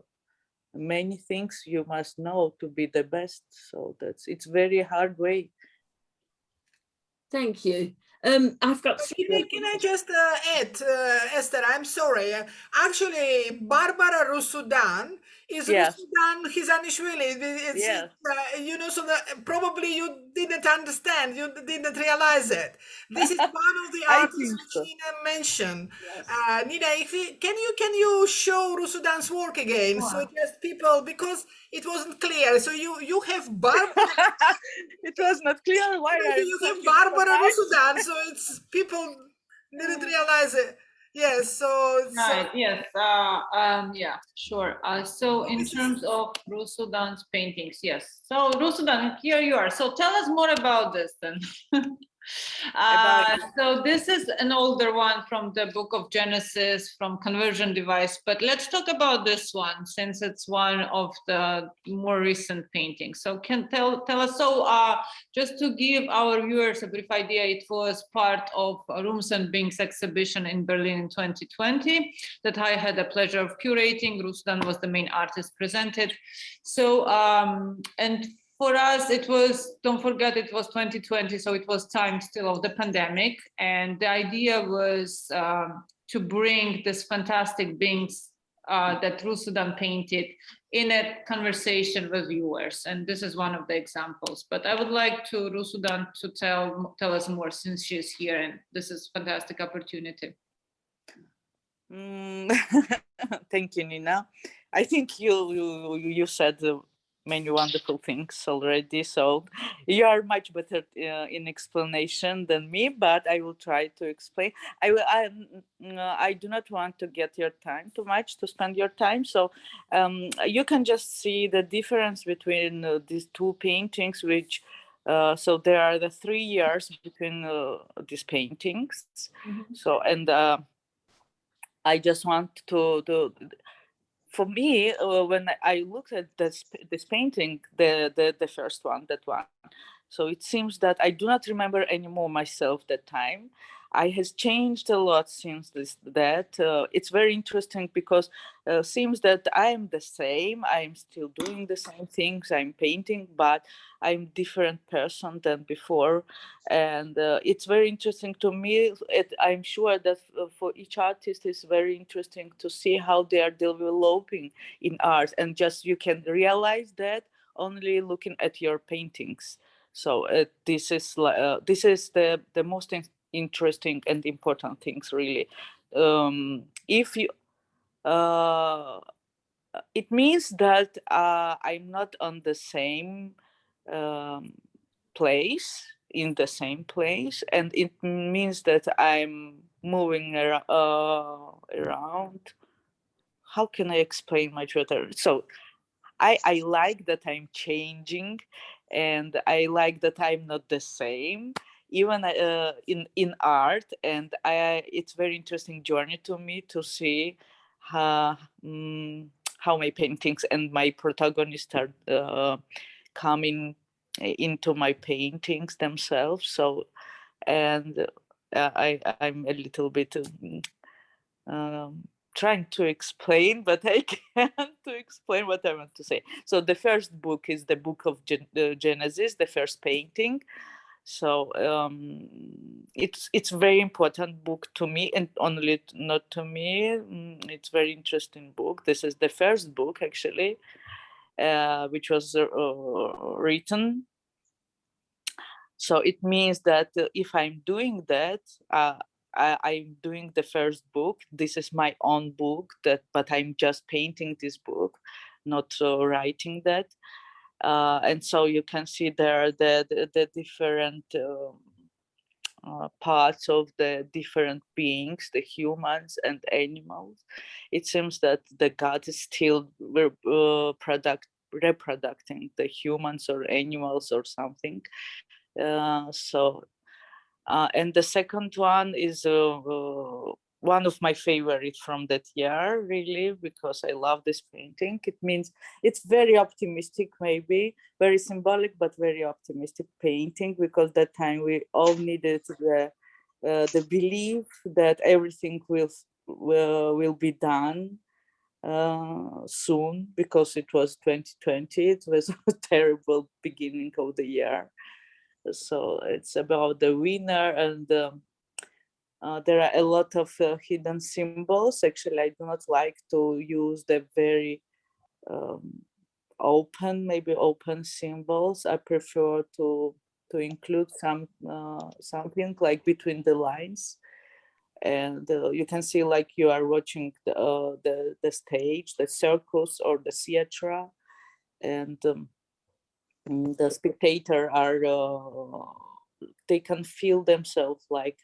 Speaker 5: many things you must know to be the best. So it's very hard way.
Speaker 2: Thank you. I've got three more.
Speaker 4: Can I just add, Esther, I'm sorry. Actually, Barbara Rusudan is
Speaker 5: Yes.
Speaker 4: Rusudan Khizanishvili.
Speaker 5: Yes.
Speaker 4: You know, so that probably you didn't understand, you didn't realize it. This is one of the
Speaker 5: I
Speaker 4: artists
Speaker 5: think
Speaker 4: which
Speaker 5: so.
Speaker 4: Nina mentioned.
Speaker 2: Yes.
Speaker 4: Nina, can you show Rusudan's work again? So
Speaker 1: Sure.
Speaker 4: just people, because it wasn't clear. So you have Barbara.
Speaker 5: It was not clear why I'm
Speaker 4: You have
Speaker 5: talking so
Speaker 4: Barbara
Speaker 5: much.
Speaker 4: Rusudan, so it's people didn't realize it. Yes, so
Speaker 1: Right, yes, yeah, sure. So in
Speaker 4: this is
Speaker 1: terms of Rusudan's paintings, yes. So Rusudan, here you are. So tell us more about this then.
Speaker 5: About
Speaker 1: So this is an older one from the book of Genesis, from Conversion Device, but let's talk about this one since it's one of the more recent paintings. So can tell us, so just to give our viewers a brief idea, it was part of Rumsen Bing's exhibition in Berlin in 2020 that I had the pleasure of curating. Ruslan was the main artist presented. So, and for us, it was, don't forget, it was 2020, so it was time still of the pandemic. And the idea was to bring this fantastic beings that Rusudan painted in a conversation with viewers. And this is one of the examples. But I would like to Rusudan to tell us more since she's here, and this is a fantastic opportunity.
Speaker 5: Thank you, Nina. I think you said many wonderful things already, so you are much better in explanation than me, but I will try to explain. I do not want to get your time too much, to spend your time, so you can just see the difference between these two paintings, which so there are the 3 years between these paintings.
Speaker 1: Mm-hmm.
Speaker 5: So, and I just want to for me, when I looked at this painting, the first one, that one, so it seems that I do not remember anymore myself that time. I has changed a lot since that. It's very interesting because seems that I am the same. I'm still doing the same things. I'm painting, but I'm different person than before. And it's very interesting to me. I'm sure that for each artist, it's very interesting to see how they are developing in art. And just you can realize that only looking at your paintings. So this is the most interesting and important things, really. If you it means that I'm not on the same place, in the same place, and it means that I'm moving around. How can I explain my better? So I like that I'm changing, and I like that I'm not the same, even in art. And it's very interesting journey to me to see how my paintings and my protagonists are coming into my paintings themselves. So, and I'm a little bit trying to explain, but I can't to explain what I want to say. So the first book is the book of Genesis, the first painting. So it's very important book to me, and only not to me. It's very interesting book. This is the first book actually, which was written. So it means that if I'm doing that, I'm doing the first book. This is my own book, but I'm just painting this book, not writing that. And so you can see there the different parts of the different beings, the humans and animals. It seems that the God is still reproducing the humans or animals or something. And the second one is one of my favorites from that year, really, because I love this painting. It means it's very optimistic, maybe very symbolic, but very optimistic painting, because that time we all needed the belief that everything will be done soon, because it was 2020. It was a terrible beginning of the year. So it's about the winner, and there are a lot of hidden symbols. Actually, I do not like to use the very open symbols. I prefer to include something like between the lines, and you can see like you are watching the stage, the circus or the theater, and the spectator are they can feel themselves like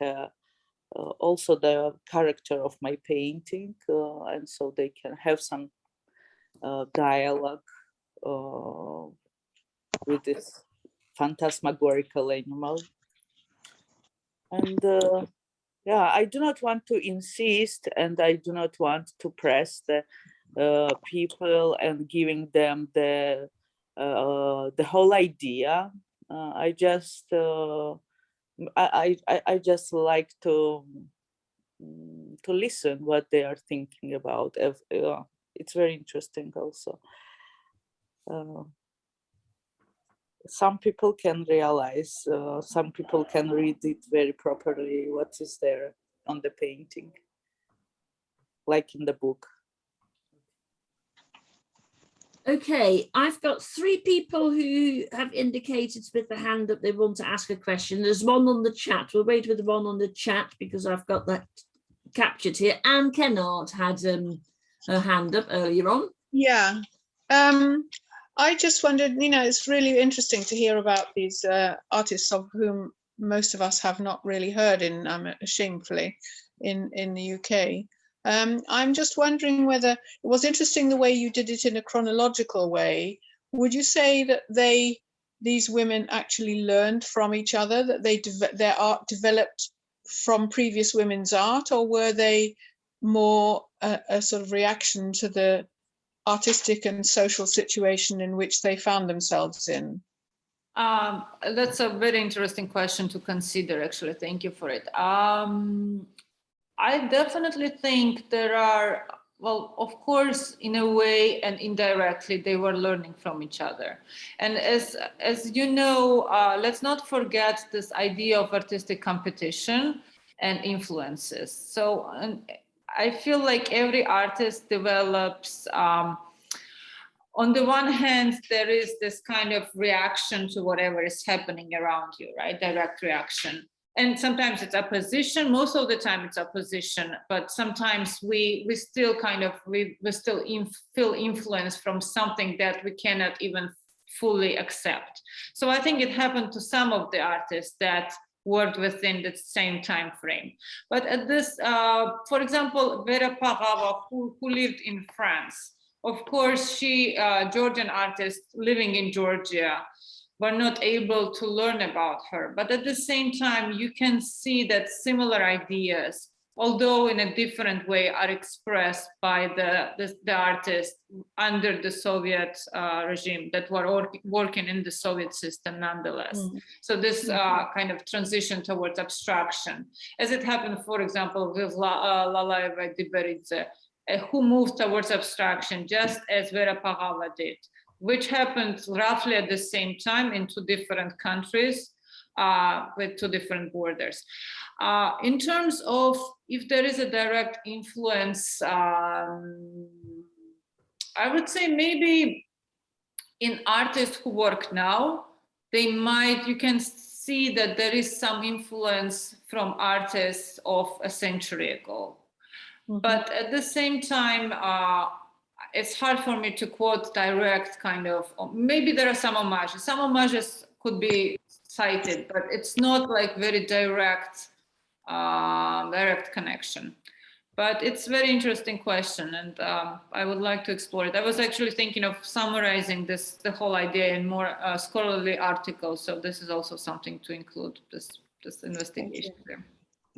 Speaker 5: also the character of my painting, and so they can have some dialogue with this phantasmagorical animal. And yeah, I do not want to insist, and I do not want to press the people and giving them the whole idea. I just I just like to listen what they are thinking about. It's very interesting also. Some people can realize, some people can read it very properly, what is there on the painting, like in the book.
Speaker 2: Okay, I've got 3 people who have indicated with the hand up they want to ask a question. There's one on the chat. We'll wait with the one on the chat because I've got that captured here. Anne Kennard had her hand up earlier on.
Speaker 6: Yeah, I just wondered, it's really interesting to hear about these artists of whom most of us have not really heard shamefully in the UK. I'm just wondering whether it was interesting the way you did it in a chronological way. Would you say that these women actually learned from each other, that their art developed from previous women's art, or were they more a sort of reaction to the artistic and social situation in which they found themselves in?
Speaker 1: That's a very interesting question to consider, actually. Thank you for it. I definitely think there are, well, of course, in a way and indirectly, they were learning from each other. And as you know, let's not forget this idea of artistic competition and influences. So I feel like every artist develops, on the one hand, there is this kind of reaction to whatever is happening around you, right? Direct reaction. And sometimes it's opposition. Most of the time it's opposition, but sometimes we still kind of, we still feel influence from something that we cannot even fully accept. So I think it happened to some of the artists that worked within the same time frame. But at this, for example, Vera Pagava, who lived in France, of course, she, Georgian artist living in Georgia, were not able to learn about her. But at the same time, you can see that similar ideas, although in a different way, are expressed by the artists under the Soviet regime that were working in the Soviet system nonetheless. Mm-hmm. So this kind of transition towards abstraction, as it happened, for example, with Lalaeva-Ediberidze, who moved towards abstraction just as Vera Pagava did, which happened roughly at the same time in 2 different countries with 2 different borders. In terms of if there is a direct influence, I would say maybe in artists who work now, you can see that there is some influence from artists of a century ago. Mm-hmm. But at the same time, it's hard for me to quote direct kind of, maybe there are some homages. Some homages could be cited, but it's not like very direct connection. But it's a very interesting question, and I would like to explore it. I was actually thinking of summarizing the whole idea in more scholarly articles, so this is also something to include, this investigation there.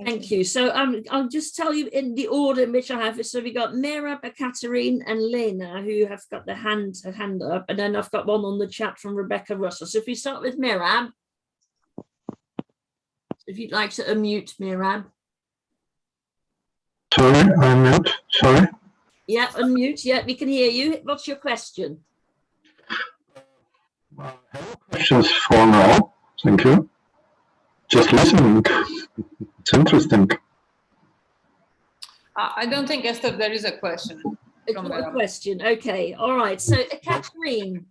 Speaker 2: Thank you. So I'll just tell you in the order in which I have it. So we got Mira, Katerine and Lena who have got their hand up, and then I've got one on the chat from Rebecca Russell. So if we start with Mira, if you'd like to unmute Mira.
Speaker 7: Sorry, unmute, sorry.
Speaker 2: Yeah, unmute, yeah, we can hear you. What's your question?
Speaker 7: I have questions for now, thank you. just listening. It's interesting.
Speaker 1: I don't think, Esther, there is a question.
Speaker 2: It's not a question. Okay, all right. So, Ekaterine.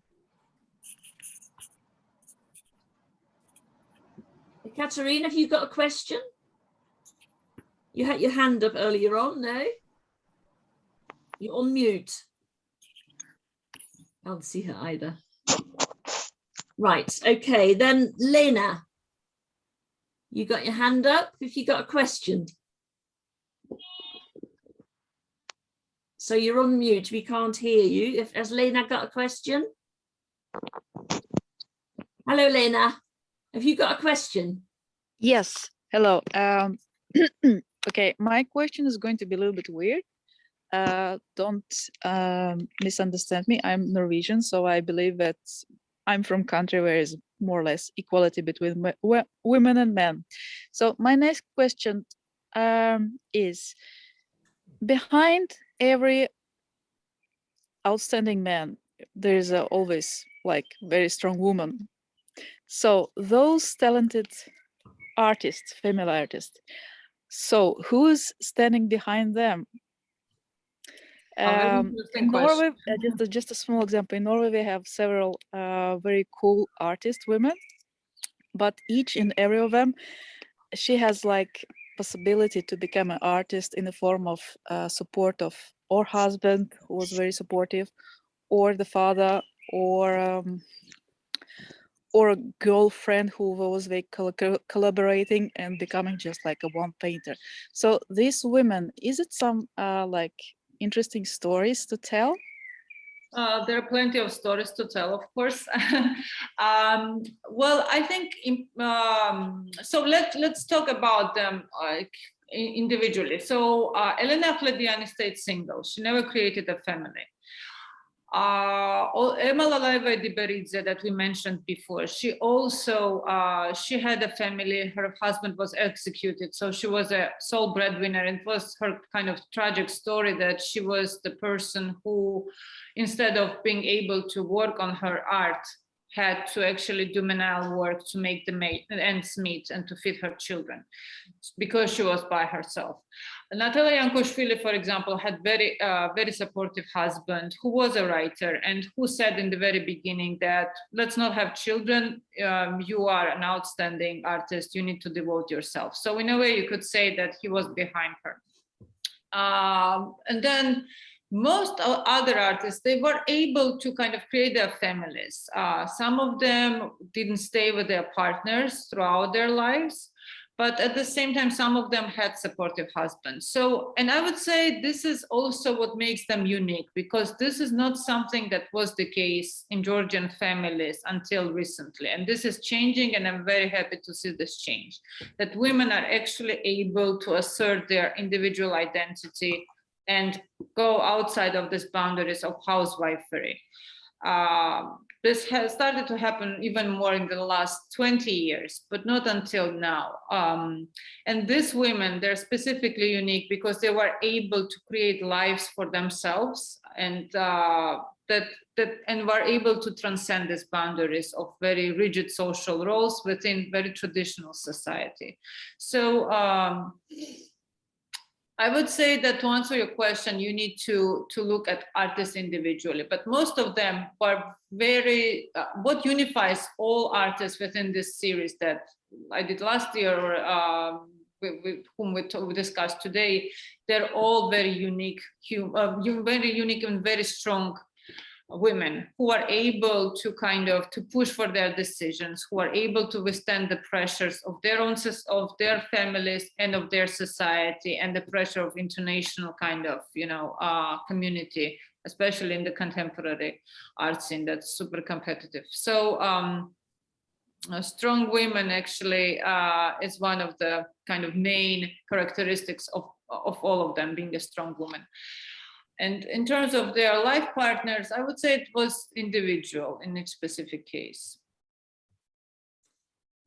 Speaker 2: Ekaterine, have you got a question? You had your hand up earlier on, no? You're on mute. I can't see her either. Right, okay, then Lena. You got your hand up if you got a question. So you're on mute, we can't hear you. Has Lena got a question? Hello, Lena. Have you got a question?
Speaker 8: Yes, hello. Okay, my question is going to be a little bit weird. Don't misunderstand me. I'm Norwegian, so I believe that I'm from a country where is more or less equality between women and men. So my next question is, behind every outstanding man, there is always like very strong woman. So those talented artists, female artists, so who's standing behind them? In Norway, just a small example, in Norway we have several very cool artists, women, but each and every of them, she has like possibility to become an artist in the form of support of or husband who was very supportive, or the father, or a girlfriend who was very collaborating and becoming just like a one painter. So these women, is it some like interesting stories to tell?
Speaker 1: There are plenty of stories to tell, of course. Well, I think so. Let's talk about them like individually. So Elena Flediani stayed single. She never created a family. Lalaeva-Ediberidze that we mentioned before, she also she had a family. Her husband was executed, so she was a sole breadwinner. It was her kind of tragic story that she was the person who, instead of being able to work on her art, had to actually do menial work to make the ends meet and to feed her children, because she was by herself. Natela Iankoshvili, for example, had very supportive husband who was a writer and who said in the very beginning that let's not have children. You are an outstanding artist. You need to devote yourself. So in a way, you could say that he was behind her. And then most other artists, they were able to kind of create their families. Some of them didn't stay with their partners throughout their lives, but at the same time, some of them had supportive husbands. So, and I would say this is also what makes them unique, because this is not something that was the case in Georgian families until recently. And this is changing, and I'm very happy to see this change, that women are actually able to assert their individual identity and go outside of these boundaries of housewifery. This has started to happen even more in the last 20 years, but not until now. And these women, they're specifically unique because they were able to create lives for themselves, and and were able to transcend these boundaries of very rigid social roles within very traditional society. So I would say that to answer your question, you need to look at artists individually, but most of them were very, what unifies all artists within this series that I did last year, or with whom we discussed today, they're all very unique and very strong women who are able to kind of to push for their decisions, who are able to withstand the pressures of their own, of their families and of their society, and the pressure of international kind of community, especially in the contemporary art scene that's super competitive. So strong women actually is one of the kind of main characteristics of all of them, being a strong woman. And in terms of their life partners, I would say it was individual in each specific case.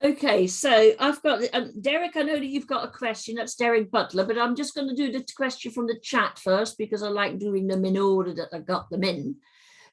Speaker 2: Okay, so I've got Derek. I know that you've got a question. That's Derek Butler, but I'm just going to do the question from the chat first because I like doing them in order that I got them in.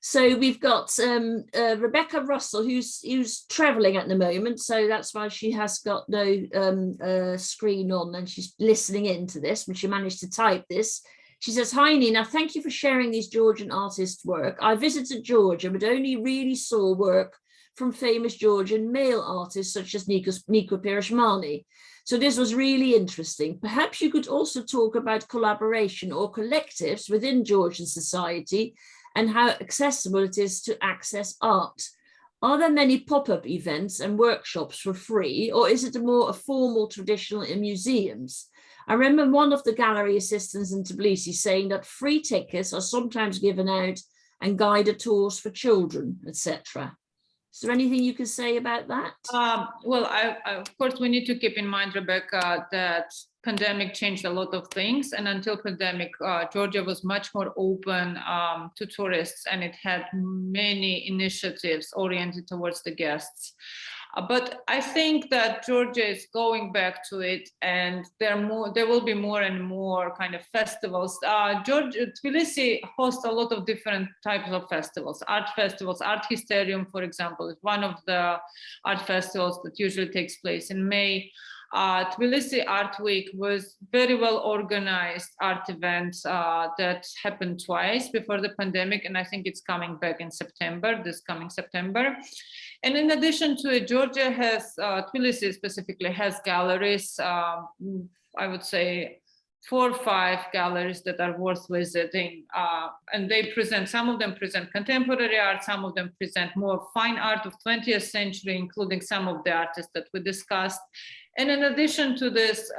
Speaker 2: So we've got Rebecca Russell, who's traveling at the moment, so that's why she has got no screen on, and she's listening into this, but she managed to type this. She says, "Hi Nina, thank you for sharing these Georgian artists' work. I visited Georgia, but only really saw work from famous Georgian male artists such as Nicolas Pirosmani. So this was really interesting. Perhaps you could also talk about collaboration or collectives within Georgian society and how accessible it is to access art. Are there many pop-up events and workshops for free, or is it more a formal traditional in museums? I remember one of the gallery assistants in Tbilisi saying that free tickets are sometimes given out and guided tours for children, etc. Is there anything you can say about that?
Speaker 1: Well, of course, we need to keep in mind, Rebecca, that pandemic changed a lot of things. And until pandemic, Georgia was much more open to tourists, and it had many initiatives oriented towards the guests. But I think that Georgia is going back to it, and there will be more and more kind of festivals. Tbilisi hosts a lot of different types of festivals. Art festivals, Art Hysterium, for example, is one of the art festivals that usually takes place in May. Tbilisi Art Week was very well organized art event that happened twice before the pandemic, and I think it's coming back in September, this coming September. And in addition to it, Georgia has, Tbilisi specifically has galleries, I would say 4 or 5 galleries that are worth visiting. And they present, some of them present contemporary art, some of them present more fine art of 20th century, including some of the artists that we discussed. And in addition to this,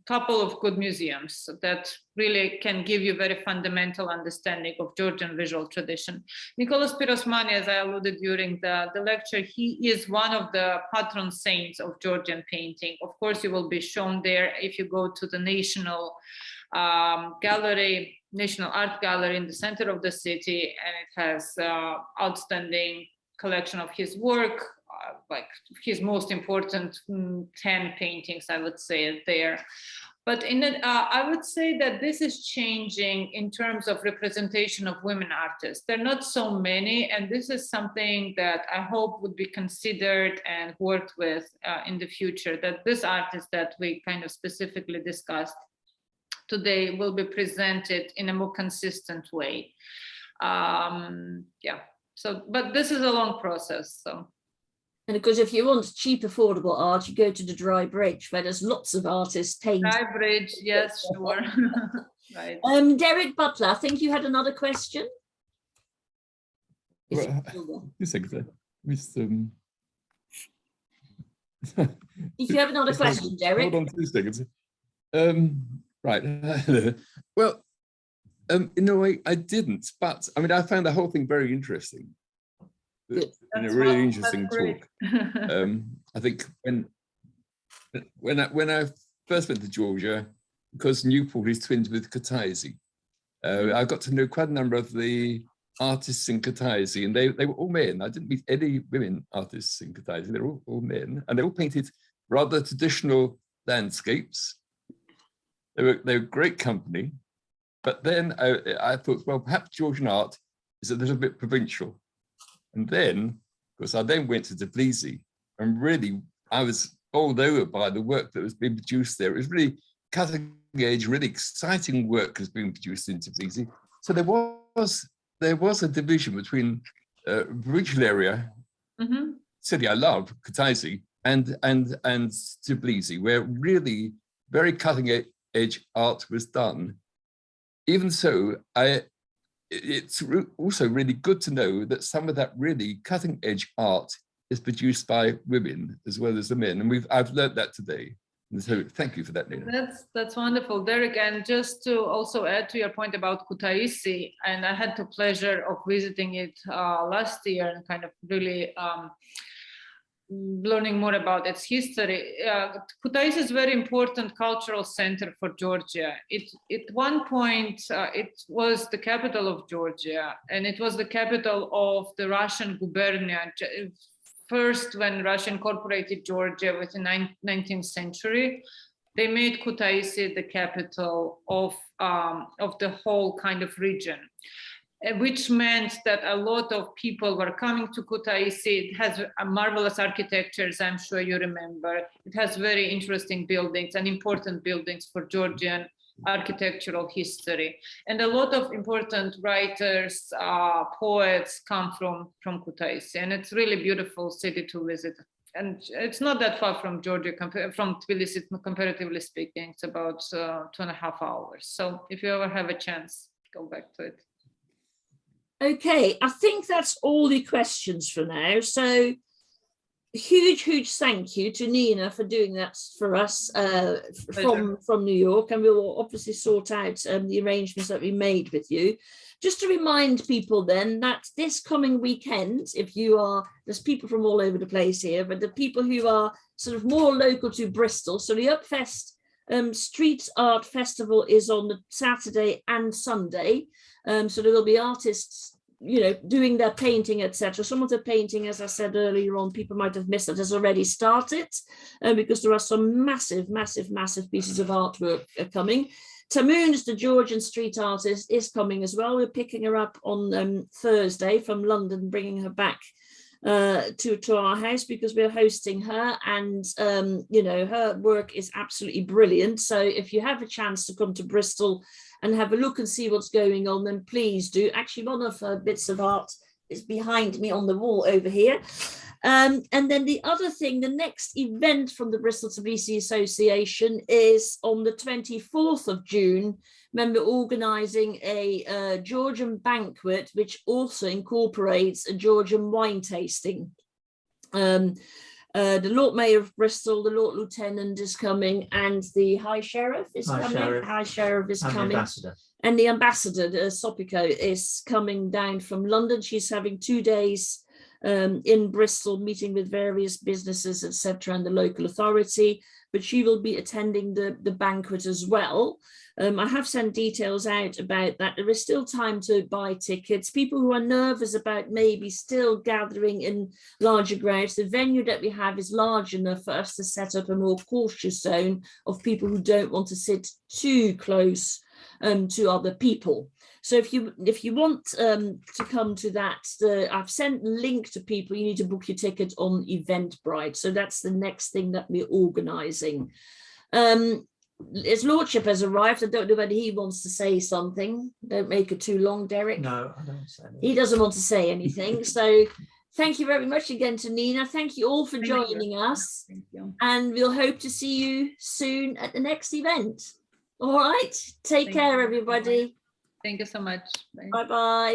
Speaker 1: couple of good museums that really can give you very fundamental understanding of Georgian visual tradition. Nicolas Pirosmani, as I alluded during the lecture, he is one of the patron saints of Georgian painting. Of course, you will be shown there if you go to the National Gallery, National Art Gallery in the center of the city, and it has outstanding collection of his work, like his most important 10 paintings, I would say, there. But in it, I would say that this is changing in terms of representation of women artists. There are not so many, and this is something that I hope would be considered and worked with in the future, that this artist that we kind of specifically discussed today will be presented in a more consistent way. Yeah, so, but this is a long process, so.
Speaker 2: And of course, if you want cheap, affordable art, you go to the Dry Bridge, where there's lots of artists painting.
Speaker 1: Dry Bridge, yes, sure. Right.
Speaker 2: Derek Butler, I think you had another question.
Speaker 3: Well, 2 seconds.
Speaker 2: If you have another question, Derek.
Speaker 3: Hold on 2 seconds. Right. Well, in a way, I didn't, but I mean, I found the whole thing very interesting. And a really interesting talk. I think when I first went to Georgia, because Newport is twinned with Kutaisi, I got to know quite a number of the artists in Kutaisi, and they were all men. I didn't meet any women artists in Kutaisi. They were all men, and they all painted rather traditional landscapes. They were great company. But then I thought, well, perhaps Georgian art is a little bit provincial. And then, of course, I then went to Tbilisi, and really, I was bowled over by the work that was being produced there. It was really cutting edge, really exciting work was being produced in Tbilisi. So there was a division between provincial area, city I love, Kutaisi, and Tbilisi, where really very cutting edge art was done. Even so, it's also really good to know that some of that really cutting edge art is produced by women as well as the men. And I've learned that today. And so thank you for that, Nina.
Speaker 1: That's wonderful, Derek. And just to also add to your point about Kutaisi, and I had the pleasure of visiting it last year and kind of really learning more about its history. Kutaisi is a very important cultural center for Georgia. At one point, it was the capital of Georgia, and it was the capital of the Russian gubernia. First, when Russia incorporated Georgia within the 19th century, they made Kutaisi the capital of the whole kind of region. which meant that a lot of people were coming to Kutaisi. It has a marvelous architectures, I'm sure you remember. It has very interesting buildings and important buildings for Georgian architectural history. And a lot of important writers, poets come from Kutaisi, and it's really beautiful city to visit. And it's not that far from Georgia, from Tbilisi, comparatively speaking. It's about 2.5 hours. So if you ever have a chance, go back to it.
Speaker 2: Okay, I think that's all the questions for now. So huge thank you to Nina for doing that for us from New York, and we will obviously sort out the arrangements that we made with you. Just to remind people then that this coming weekend, there's people from all over the place here, but the people who are sort of more local to Bristol, so the Upfest Street Art Festival is on the Saturday and Sunday. So there will be artists, doing their painting, etc. Some of the painting, as I said earlier on, people might have missed, that has already started because there are some massive pieces of artwork coming. Tamoons, the Georgian street artist, is coming as well. We're picking her up on Thursday from London, bringing her back to our house because we're hosting her, and her work is absolutely brilliant. So if you have a chance to come to Bristol and have a look and see what's going on, then please do. Actually, one of her bits of art is behind me on the wall over here. And then the other thing, the next event from the Bristol Tbilisi Association is on the 24th of June, when we're organising a Georgian banquet, which also incorporates a Georgian wine tasting. The Lord Mayor of Bristol, the Lord Lieutenant is coming, and the High Sheriff is coming. High Sheriff is coming. The ambassador. And the ambassador, Sopiko, is coming down from London. She's having 2 days in Bristol, meeting with various businesses, etc., and the local authority, but she will be attending the banquet as well. I have sent details out about that. There is still time to buy tickets. People who are nervous about maybe still gathering in larger crowds, the venue that we have is large enough for us to set up a more cautious zone of people who don't want to sit too close to other people. So if you want to come to that, I've sent a link to people. You need to book your ticket on Eventbrite. So that's the next thing that we're organising. His Lordship has arrived. I don't know whether he wants to say something. Don't make it too long, Derek.
Speaker 9: No, I don't say anything.
Speaker 2: He doesn't want to say anything. So thank you very much again to Nina. Thank you all for joining us.
Speaker 1: Thank you.
Speaker 2: And we'll hope to see you soon at the next event. All right. Take care, everybody.
Speaker 1: Thank you so much.
Speaker 2: Bye-bye.